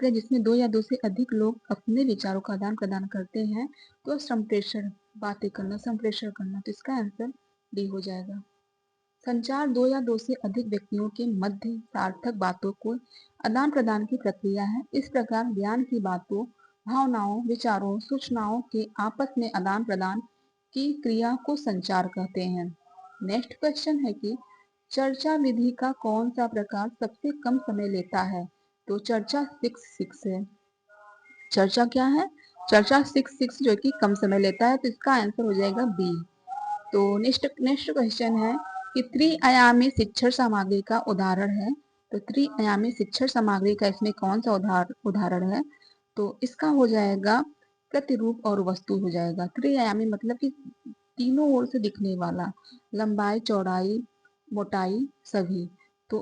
जिसमें दो या दो से अधिक लोग अपने विचारों का आदान प्रदान करते हैं तो संप्रेषण संप्रेषण करना। तो इसका आंसर डी हो जाएगा। संचार दो या दो से अधिक व्यक्तियों के मध्य सार्थक बातों को आदान प्रदान की प्रक्रिया है। इस प्रकार ज्ञान की बातों, भावनाओं, विचारों, सूचनाओं के आपस में आदान प्रदान की क्रिया को संचार कहते हैं। नेक्स्ट क्वेश्चन है कि चर्चा विधि का कौन सा प्रकार सबसे कम समय लेता है? तो चर्चा 6 है। चर्चा क्या है? चर्चा 6 जो कि कम समय लेता है। तो इसका आंसर हो जाएगा बी। तो नेक्स्ट क्वेश्चन है कि त्रिआयामी शिक्षण सामग्री का उदाहरण है। तो त्रिआयामी शिक्षण सामग्री का इसमें कौन सा उदाहरण है? तो इसका हो जाएगा प्रतिरूप और वस्तु हो जाएगा। त्रिआयामी मतलब कि तीनों ओर से दिखने वाला, लंबाई, चौड़ाई, मोटाई सभी। तो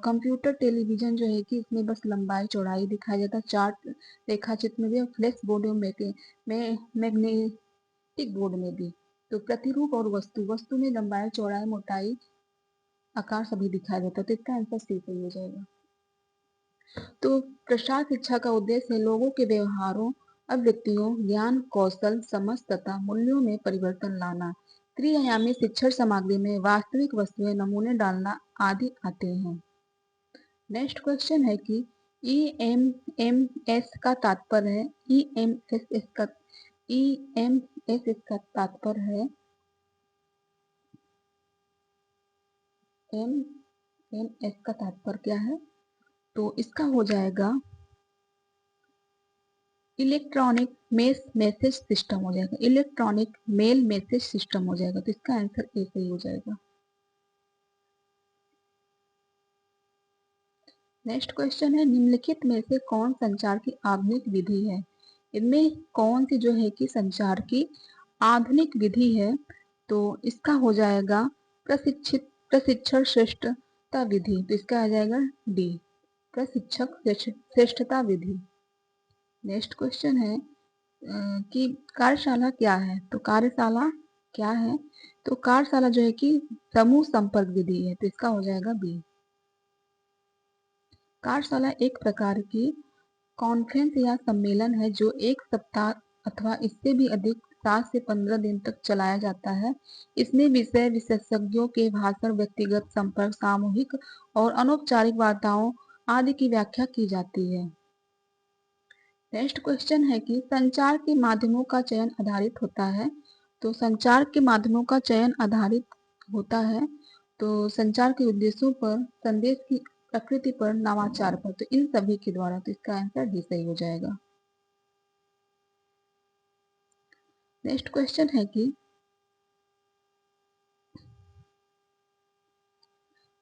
कंप्यूटर टेलीविजन जो है कि इसमें बस लंबाई चौड़ाई दिखाया जाता है। चार्ट रेखा चित्र में भी, फ्लेक्स बोर्ड में मैग्नेटिक बोर्ड में भी। तो प्रतिरूप और वस्तु, वस्तु में लंबाई चौड़ाई मोटाई आकार सभी दिखाया जाता है। तो इसका आंसर सी सही हो जाएगा। तो प्रसार शिक्षा का उद्देश्य है लोगों के व्यवहारों, अभिव्यक्तियों, ज्ञान, कौशल, समझ तथा मूल्यों में परिवर्तन लाना। त्रिआयामी शिक्षण सामग्री में वास्तविक वस्तुएं, नमूने डालना आदि आते हैं। नेक्स्ट क्वेश्चन है कि EMS का तात्पर्य है, EMS का तात्पर्य है, EMS का तात्पर्य क्या है? तो इसका हो जाएगा इलेक्ट्रॉनिक मैसेज सिस्टम हो जाएगा, इलेक्ट्रॉनिक मेल मैसेज सिस्टम हो जाएगा। तो इसका आंसर ए सही हो जाएगा। नेक्स्ट क्वेश्चन है, निम्नलिखित में से कौन संचार की आधुनिक विधि है? इनमें कौन सी जो है कि संचार की आधुनिक विधि है? तो इसका हो जाएगा प्रशिक्षण श्रेष्ठता विधि। तो इसका आ जाएगा डी, प्रशिक्षक श्रेष्ठता विधि। नेक्स्ट क्वेश्चन है कि कार्यशाला क्या है? तो कार्यशाला क्या है? तो कार्यशाला जो है कि समूह संपर्क विधि है। तो इसका हो जाएगा बी। कार्यशाला एक प्रकार की कॉन्फ्रेंस या सम्मेलन है जो एक सप्ताह अथवा इससे भी अधिक 7 से 15 दिन तक चलाया जाता है। इसमें विषय विशेषज्ञों के भाषण, व्यक्तिगत संपर्क, सामूहिक और अनौपचारिक वार्ताओं आदि की व्याख्या की जाती है। नेक्स्ट क्वेश्चन है कि संचार के माध्यमों का चयन आधारित होता है। तो संचार के माध्यमों का चयन आधारित होता है तो संचार के उद्देश्यों पर, संदेश की प्रकृति पर, नवाचार पर। तो इन सभी के द्वारा। तो इसका आंसर डी सही हो जाएगा। नेक्स्ट क्वेश्चन है कि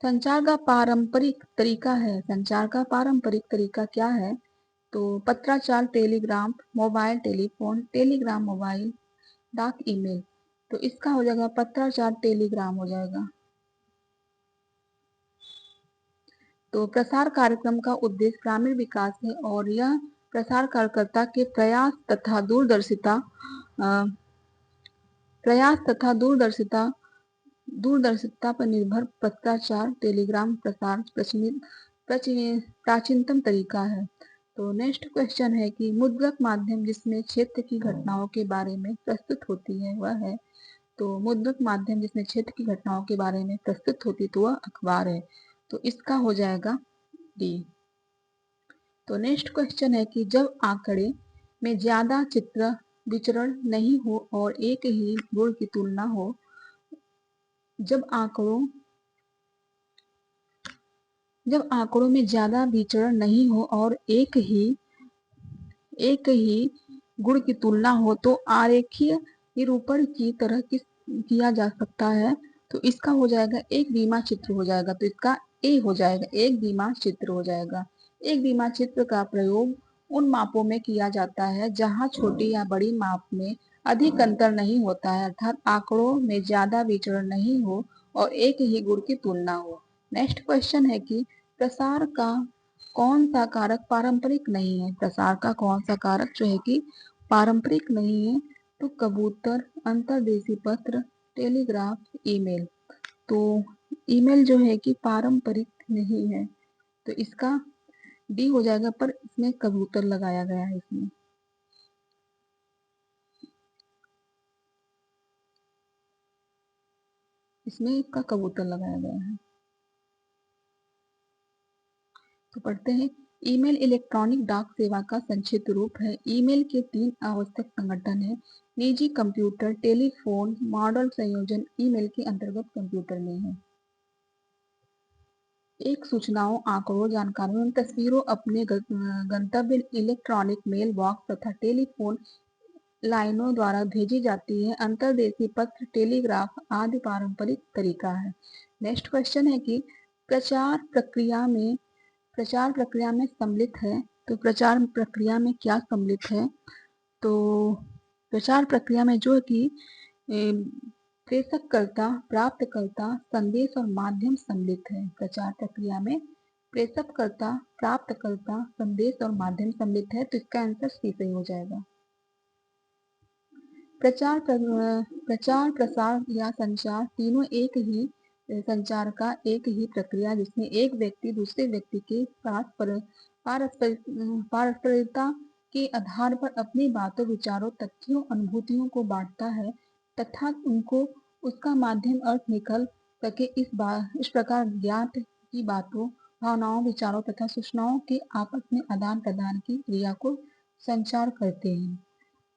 संचार का पारंपरिक तरीका है, संचार का पारंपरिक तरीका क्या है? तो पत्राचार, Telegram, mobile telephone, Telegram mobile, डाक, ईमेल। तो इसका हो जाएगा पत्राचार, टेलीग्राम हो जाएगा। तो प्रसार कार्यक्रम का उद्देश्य ग्रामीण विकास है और यह प्रसार कार्यकर्ता के प्रयास तथा दूरदर्शिता पर निर्भर पत्राचार टेलीग्राम प्रसार प्राचीनतम तरीका है। तो नेक्स्ट क्वेश्चन है कि मुद्रक माध्यम जिसमें क्षेत्र की घटनाओं के बारे में प्रस्तुत होती है वह है? तो मुद्रक माध्यम जिसमें क्षेत्र की घटनाओं के बारे में प्रस्तुत होती तो वह अखबार है। तो इसका हो जाएगा डी। तो नेक्स्ट क्वेश्चन है कि जब आंकड़े में ज्यादा चित्र विचरण नहीं हो और एक ही गुण की तुलना हो, जब आंकड़ों में ज्यादा विचरण नहीं हो और एक ही गुण की तुलना हो तो आरेखीय निरूपण की तरह किया जा सकता है। तो इसका हो जाएगा एक बीमा चित्र हो जाएगा। तो इसका ए हो जाएगा, एक बीमा चित्र हो जाएगा। एक बीमा चित्र का प्रयोग उन मापों में किया जाता है जहां छोटी या बड़ी माप में अधिक अंतर नहीं होता है, अर्थात आंकड़ों में ज्यादा विचरण नहीं हो और एक ही गुण की तुलना हो। नेक्स्ट क्वेश्चन है कि प्रसार का कौन सा कारक पारंपरिक नहीं है? प्रसार का कौन सा कारक जो है कि पारंपरिक नहीं है? तो कबूतर, अंतर्देशीय पत्र, टेलीग्राफ, ईमेल। तो ईमेल जो है कि पारंपरिक नहीं है। तो इसका डी हो जाएगा, पर इसमें कबूतर लगाया गया है। इसमें इसका कबूतर लगाया गया है। तो पढ़ते हैं, ईमेल इलेक्ट्रॉनिक डाक सेवा का संक्षिप्त रूप है। ईमेल के 3 आवश्यक संगठन हैं, निजी कंप्यूटर, टेलीफोन, मॉडल संयोजन ईमेल के अंतर्गत कंप्यूटर में है। एक सूचनाओं, आंकड़ों, जानकारियों एवं तस्वीरों अपने गंतव्य इलेक्ट्रॉनिक मेल बॉक्स तथा टेलीफोन लाइनों द्वारा भेजी जाती है। अंतर्देशीय पत्र, टेलीग्राफ आदि पारंपरिक तरीका है। नेक्स्ट क्वेश्चन है कि प्रचार प्रक्रिया में सम्मिलित है। तो प्रचार प्रक्रिया में क्या सम्मिलित है? तो प्रचार प्रक्रिया में जो कि प्रेषककर्ता, प्राप्तकर्ता, संदेश और माध्यम सम्मिलित है। प्रचार प्रक्रिया में प्रेषककर्ता, प्राप्तकर्ता, संदेश और माध्यम सम्मिलित है, तो इसका आंसर सी सही हो जाएगा। प्रचार प्रसार या संचार तीनों एक ही संचार का एक ही प्रक्रिया, जिसमें एक व्यक्ति दूसरे व्यक्ति के साथ पारस्परिकता के आधार पर अपनी बातों, विचारों, तथ्यों, अनुभूतियों को बांटता है तथा उनको उसका माध्यम अर्थ निकल सके, इस प्रकार ज्ञात की बातों, भावनाओं, विचारों तथा सूचनाओं के आपस में आदान प्रदान की क्रिया को संचार करते हैं।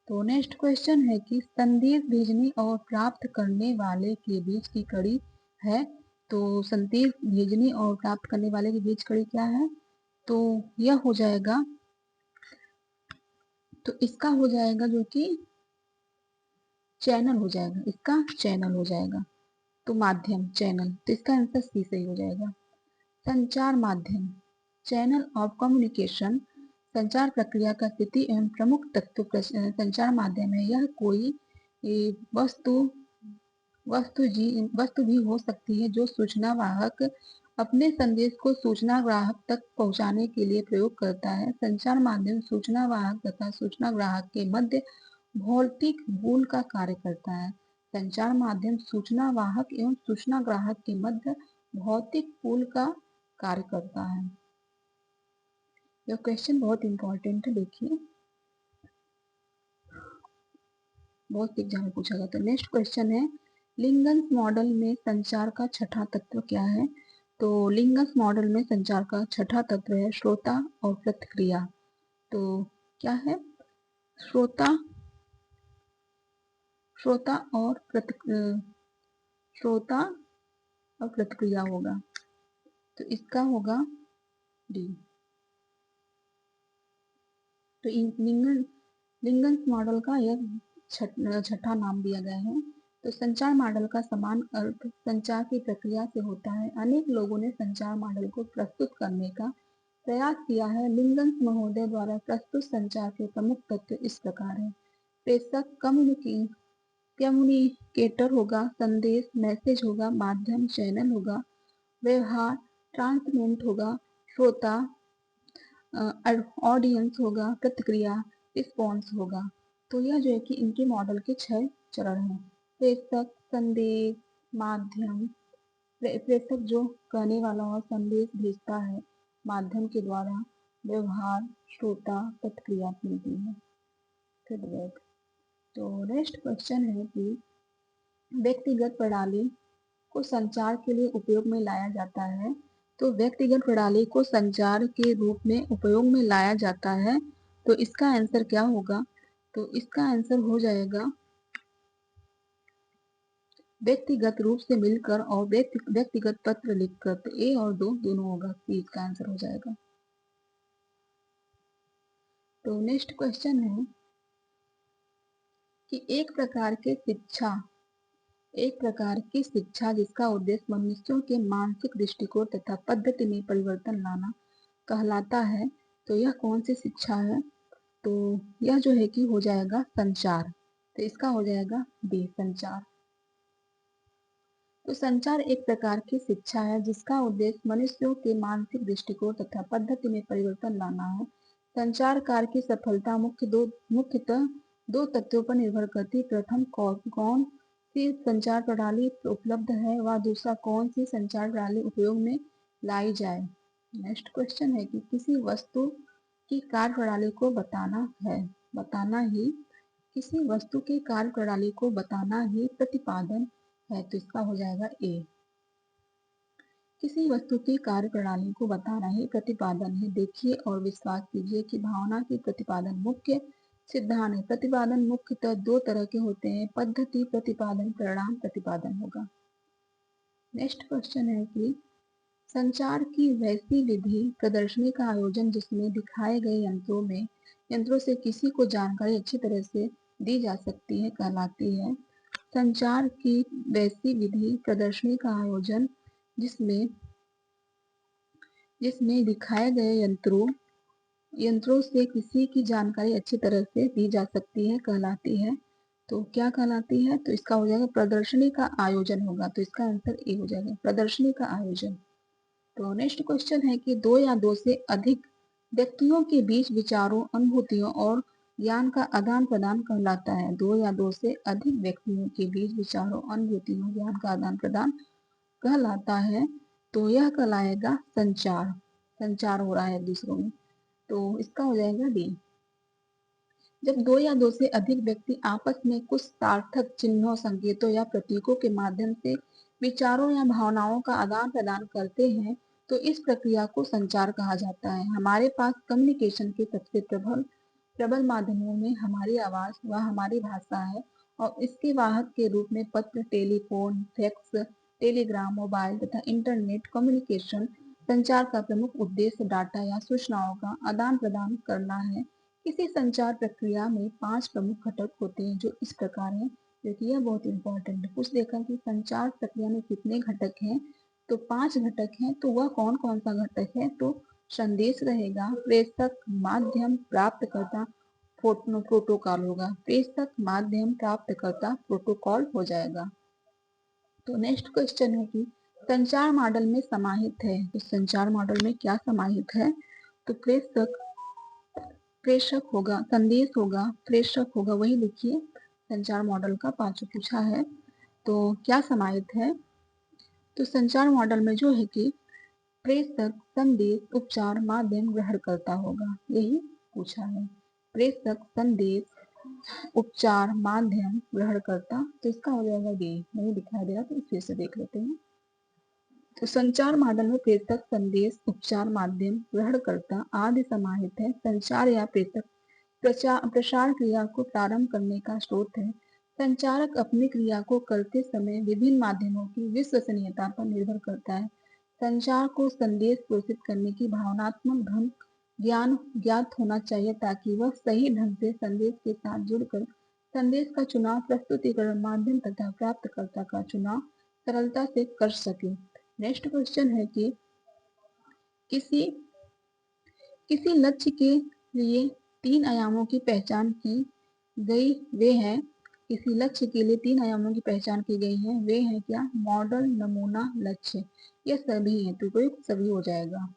तो नेक्स्ट क्वेश्चन है कि संदेश भेजने और प्राप्त करने वाले के बीच की कड़ी है। तो संदेश भेजने और प्राप्त करने वाले के बीच कड़ी क्या है? तो यह हो जाएगा, तो इसका हो जाएगा जो कि चैनल हो जाएगा, इसका चैनल हो जाएगा। तो माध्यम, चैनल, तो इसका आंसर सी सही हो जाएगा। संचार माध्यम, चैनल ऑफ कम्युनिकेशन, संचार प्रक्रिया का स्थिति एवं प्रमुख तत्व संचार माध्यम है। यह कोई वस्तु भी हो सकती है जो सूचना वाहक अपने संदेश को सूचना ग्राहक तक पहुंचाने के लिए प्रयोग करता है। संचार माध्यम सूचना वाहक तथा सूचना ग्राहक के मध्य भौतिक पुल का कार्य करता है। संचार माध्यम सूचना वाहक एवं सूचना ग्राहक के मध्य भौतिक पुल का कार्य करता है। यह क्वेश्चन बहुत इंपॉर्टेंट है, देखिए बहुत एग्जाम में पूछा जाता है। नेक्स्ट क्वेश्चन है, लिंगन्स मॉडल में संचार का छठा तत्व क्या है? तो लिंगन्स मॉडल में संचार का छठा तत्व है श्रोता और प्रतिक्रिया। तो क्या है? श्रोता और प्रतिक्रिया होगा, तो इसका होगा डी। तो लिंगन्स मॉडल का यह छठा नाम दिया गया है। तो संचार मॉडल का समान अर्थ संचार की प्रक्रिया से होता है। अनेक लोगों ने संचार मॉडल को प्रस्तुत करने का प्रयास किया है। लिंगन्स महोदय द्वारा प्रस्तुत संचार के प्रमुख तत्व इस प्रकार है। प्रेषक कम्युनिकेटर होगा, संदेश मैसेज होगा, माध्यम चैनल होगा, व्यवहार ट्रांसमेंट होगा, श्रोता ऑडियंस होगा, प्रतिक्रिया रिस्पॉन्स होगा। तो यह जो है कि इनके मॉडल के 6 चरण हैं। प्रेषक, संदेश, माध्यम, प्रेषक जो कहने वाला और संदेश भेजता है माध्यम के द्वारा, व्यवहार, श्रोता, प्रतिक्रिया मिलती है, फीडबैक। तो नेक्स्ट क्वेश्चन है कि व्यक्तिगत प्रणाली को संचार के लिए उपयोग में लाया जाता है। तो व्यक्तिगत प्रणाली को संचार के रूप में उपयोग में लाया जाता है, तो इसका आंसर क्या होगा? तो इसका आंसर हो जाएगा व्यक्तिगत रूप से मिलकर और व्यक्तिगत पत्र लिखकर। तो ए और दो दोनों होगा, सी इसका आंसर हो जाएगा। तो नेक्स्ट क्वेश्चन है कि एक प्रकार की शिक्षा जिसका उद्देश्य मनुष्यों के मानसिक दृष्टिकोण तथा पद्धति में परिवर्तन लाना कहलाता है, तो यह कौन सी शिक्षा है? तो यह जो है कि हो जाएगा संचार। तो इसका हो जाएगा बी, संचार। तो संचार एक प्रकार की शिक्षा है जिसका उद्देश्य मनुष्यों के मानसिक दृष्टिकोण तथा पद्धति में परिवर्तन लाना है। संचार कार्य की सफलता मुख्यतः दो तथ्यों पर निर्भर करती। प्रथम, कौन सी संचार प्रणाली उपलब्ध है, व दूसरा कौन सी संचार प्रणाली उपयोग में लाई जाए। नेक्स्ट क्वेश्चन है कि किसी वस्तु की कार्य प्रणाली को किसी वस्तु की कार्य प्रणाली को बताना ही प्रतिपादन है, तो इसका हो जाएगा ए। किसी वस्तु की कार्य प्रणाली को बताना ही प्रतिपादन है। देखिए और विश्वास कीजिए कि भावना की प्रतिपादन मुख्य सिद्धांत है। प्रतिपादन मुख्यतः दो तरह के होते हैं, पद्धति प्रतिपादन, परिणाम प्रतिपादन होगा। नेक्स्ट क्वेश्चन है कि संचार की वैसी विधि प्रदर्शनी का आयोजन जिसमें दिखाए गए यंत्रों से किसी को जानकारी अच्छी तरह से दी जा सकती है कहलाती है। संचार की वैसी विधि प्रदर्शनी का आयोजन जिसमें दिखाए गए यंत्रों यंत्रों से किसी की जानकारी अच्छी तरह से दी जा सकती है कहलाती है। तो क्या कहलाती है? तो इसका हो जाएगा प्रदर्शनी का आयोजन होगा। तो इसका आंसर ए हो जाएगा, प्रदर्शनी का आयोजन। तो नेक्स्ट क्वेश्चन है कि दो या दो से अधिक व्यक्तियों के बीच विचारों, अनुभूतियों और ज्ञान का आदान प्रदान कहलाता है। दो या दो से अधिक व्यक्तियों के बीच विचारों, अनुभूतियों, ज्ञान का आदान प्रदान कहलाता है। तो यह कहलाएगा संचार। संचार हो रहा है एक दूसरों में। तो इसका हो जाएगा डी। जब दो या दो से अधिक व्यक्ति आपस में कुछ सार्थक चिन्हों, संकेतों या प्रतीकों के माध्यम से विचारों या भावनाओं का आदान प्रदान करते हैं तो इस प्रक्रिया को संचार कहा जाता है। हमारे पास कम्युनिकेशन के सबसे प्रबल प्रबल माध्यमों में हमारी आवाज व हमारी भाषा है और इसके वाहक के रूप में पत्र, टेलीफोन, फैक्स, टेलीग्राम, मोबाइल तथा इंटरनेट कम्युनिकेशन संचार का प्रमुख उद्देश्य डाटा या सूचनाओं का आदान प्रदान करना है। किसी संचार प्रक्रिया में 5 प्रमुख घटक होते हैं जो इस प्रकार हैं। क्योंकि यह बहुत इंपॉर्टेंट है। कुछ देखा कि संचार प्रक्रिया में कितने घटक हैं, तो 5 घटक हैं। तो वह कौन कौन सा घटक है? तो संदेश रहेगा, प्रेषक, माध्यम, प्राप्तकर्ता, प्रोटोकॉल होगा। प्रेषक, माध्यम, प्राप्तकर्ता, प्रोटोकॉल हो जाएगा। तो नेक्स्ट क्वेश्चन है कि संचार मॉडल में समाहित है। तो संचार मॉडल में क्या समाहित है? तो प्रेषक, प्रेषक होगा, संदेश होगा, प्रेषक होगा, वही लिखिए। संचार मॉडल का पांचों पूछा है। तो क्या समाहित है? तो संचार मॉडल में जो है कि प्रेषक, संदेश, उपचार, माध्यम, ग्रहणकर्ता होगा, यही पूछा है। प्रेषक, संदेश, उपचार, माध्यम, ग्रहणकर्ता। तो इसका हो जाएगा डी। नहीं दिखाई दे रहा तो फिर से देख लेते हैं। तो संचार मॉडल में प्रेषक, संदेश, उपचार, माध्यम, ग्रहणकर्ता आदि समाहित है। संचार या प्रेषक प्रसार क्रिया को प्रारंभ करने का स्रोत है। संचारक अपनी क्रिया को करते समय विभिन्न माध्यमों की विश्वसनीयता पर निर्भर करता है। संचार को संदेश प्रेषित करने की भावनात्मक ढंग ज्ञान ज्ञात होना चाहिए ताकि वह सही ढंग से संदेश के साथ जुड़कर संदेश का चुनाव, प्रस्तुतिकरण, माध्यम तथा प्राप्तकर्ता का चुनाव सरलता से कर सके। नेक्स्ट क्वेश्चन है कि किसी किसी लक्ष्य के लिए 3 आयामों की पहचान की गई, वे हैं। किसी लक्ष्य के लिए 3 आयामों की पहचान की गई है, वे हैं क्या? मॉडल, नमूना, लक्ष्य। ये सभी हैं, तो कोई सभी हो जाएगा।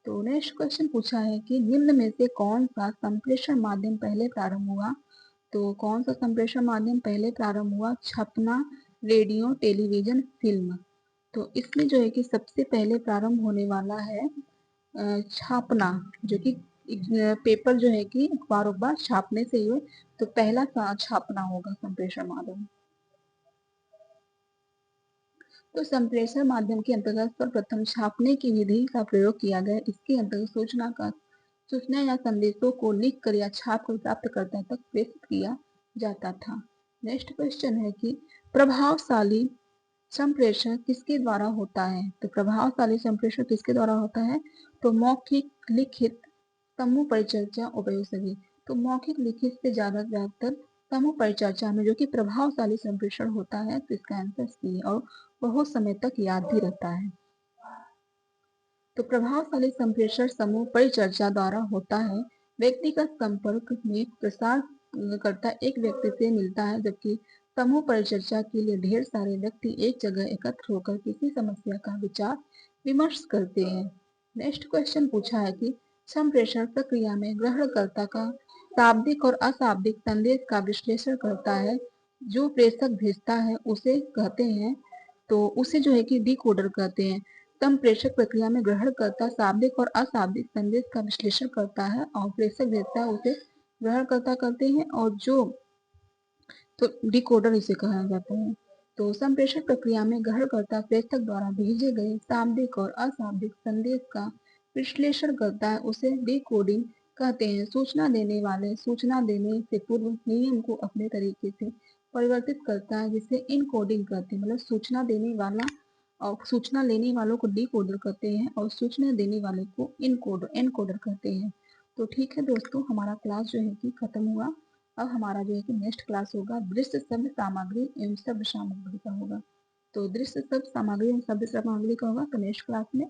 तो नेक्स्ट क्वेश्चन पूछा है कि निम्न में से कौन सा संप्रेषण माध्यम पहले प्रारंभ हुआ? तो कौन सा संप्रेषण माध्यम पहले प्रारंभ हुआ? छपना, रेडियो, टेलीविजन, फिल्म। तो इसमें जो है कि सबसे पहले प्रारंभ होने वाला है छापना, जो कि पेपर जो है कि अखबार छापने से ही, तो पहला छापना होगा संप्रेषण माध्यम। तो संप्रेषण माध्यम के अंतर्गत सर्वप्रथम छापने की विधि का प्रयोग किया गया। इसके अंतर्गत सूचना या संदेशों को लिख कर या छाप कर प्राप्तकर्ता तक प्रेषित किया जाता था। नेक्स्ट क्वेश्चन है कि प्रभावशाली संप्रेषण किसके द्वारा होता है? तो प्रभावशाली संप्रेषण किसके द्वारा होता है? तो मौखिक, लिखित, समूह परिचर्चा, उभयसवी। तो मौखिक, लिखित से ज्यादातर समूह परिचर्चा में जो कि प्रभावशाली संप्रेषण होता है। तो इसका आंसर सी है और बहुत समय तक याद भी रहता है। तो प्रभावशाली संप्रेषण समूह परिचर्चा द्वारा होता है। व्यक्तिगत संपर्क में प्रसार करता एक व्यक्ति से मिलता है, जबकि समूह परिचर्चा के लिए ढेर सारे व्यक्ति एक जगह एकत्र होकर किसी समस्या का विचार विमर्श करते हैं। नेक्स्ट क्वेश्चन पूछा है कि संप्रेषण प्रक्रिया में ग्रहणकर्ता का शाब्दिक और अशाब्दिक संदेश का विश्लेषण करता है। जो प्रेषक भेजता है उसे कहते हैं, तो उसे जो है कि डिकोडर कहते हैं। संप्रेषक प्रक्रिया में ग्रहणकर्ता शाब्दिक और अशाब्दिक संदेश का विश्लेषण करता है और प्रेषक भेजता है उसे ग्रहणकर्ता करते हैं, और जो तो डिकोडर इसे कहा जाता है। तो संप्रेषण प्रक्रिया में ग्रहणकर्ता प्रेषक द्वारा भेजे गए शाब्दिक और अशाब्दिक संदेश का विश्लेषण करता है, उसे डिकोडिंग कहते हैं। सूचना देने वाले सूचना देने से पूर्व नियम को अपने तरीके से परिवर्तित करता है, जिसे इनकोडिंग कहते हैं। मतलब सूचना देने वाला और सूचना लेने वालों को डिकोडर कहते हैं और सूचना देने वाले को एनकोडर कहते हैं। तो ठीक है दोस्तों, हमारा क्लास जो है कि खत्म हुआ। अब हमारा जो है कि नेक्स्ट क्लास होगा दृश्य शब्द सामग्री एवं शब्द सामग्री का होगा। तो दृश्य शब्द सामग्री एवं शब्द सामग्री का होगा तो नेक्स्ट क्लास में।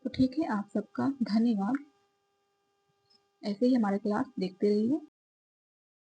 तो ठीक है, आप सबका धन्यवाद। ऐसे ही हमारे क्लास देखते रहिए।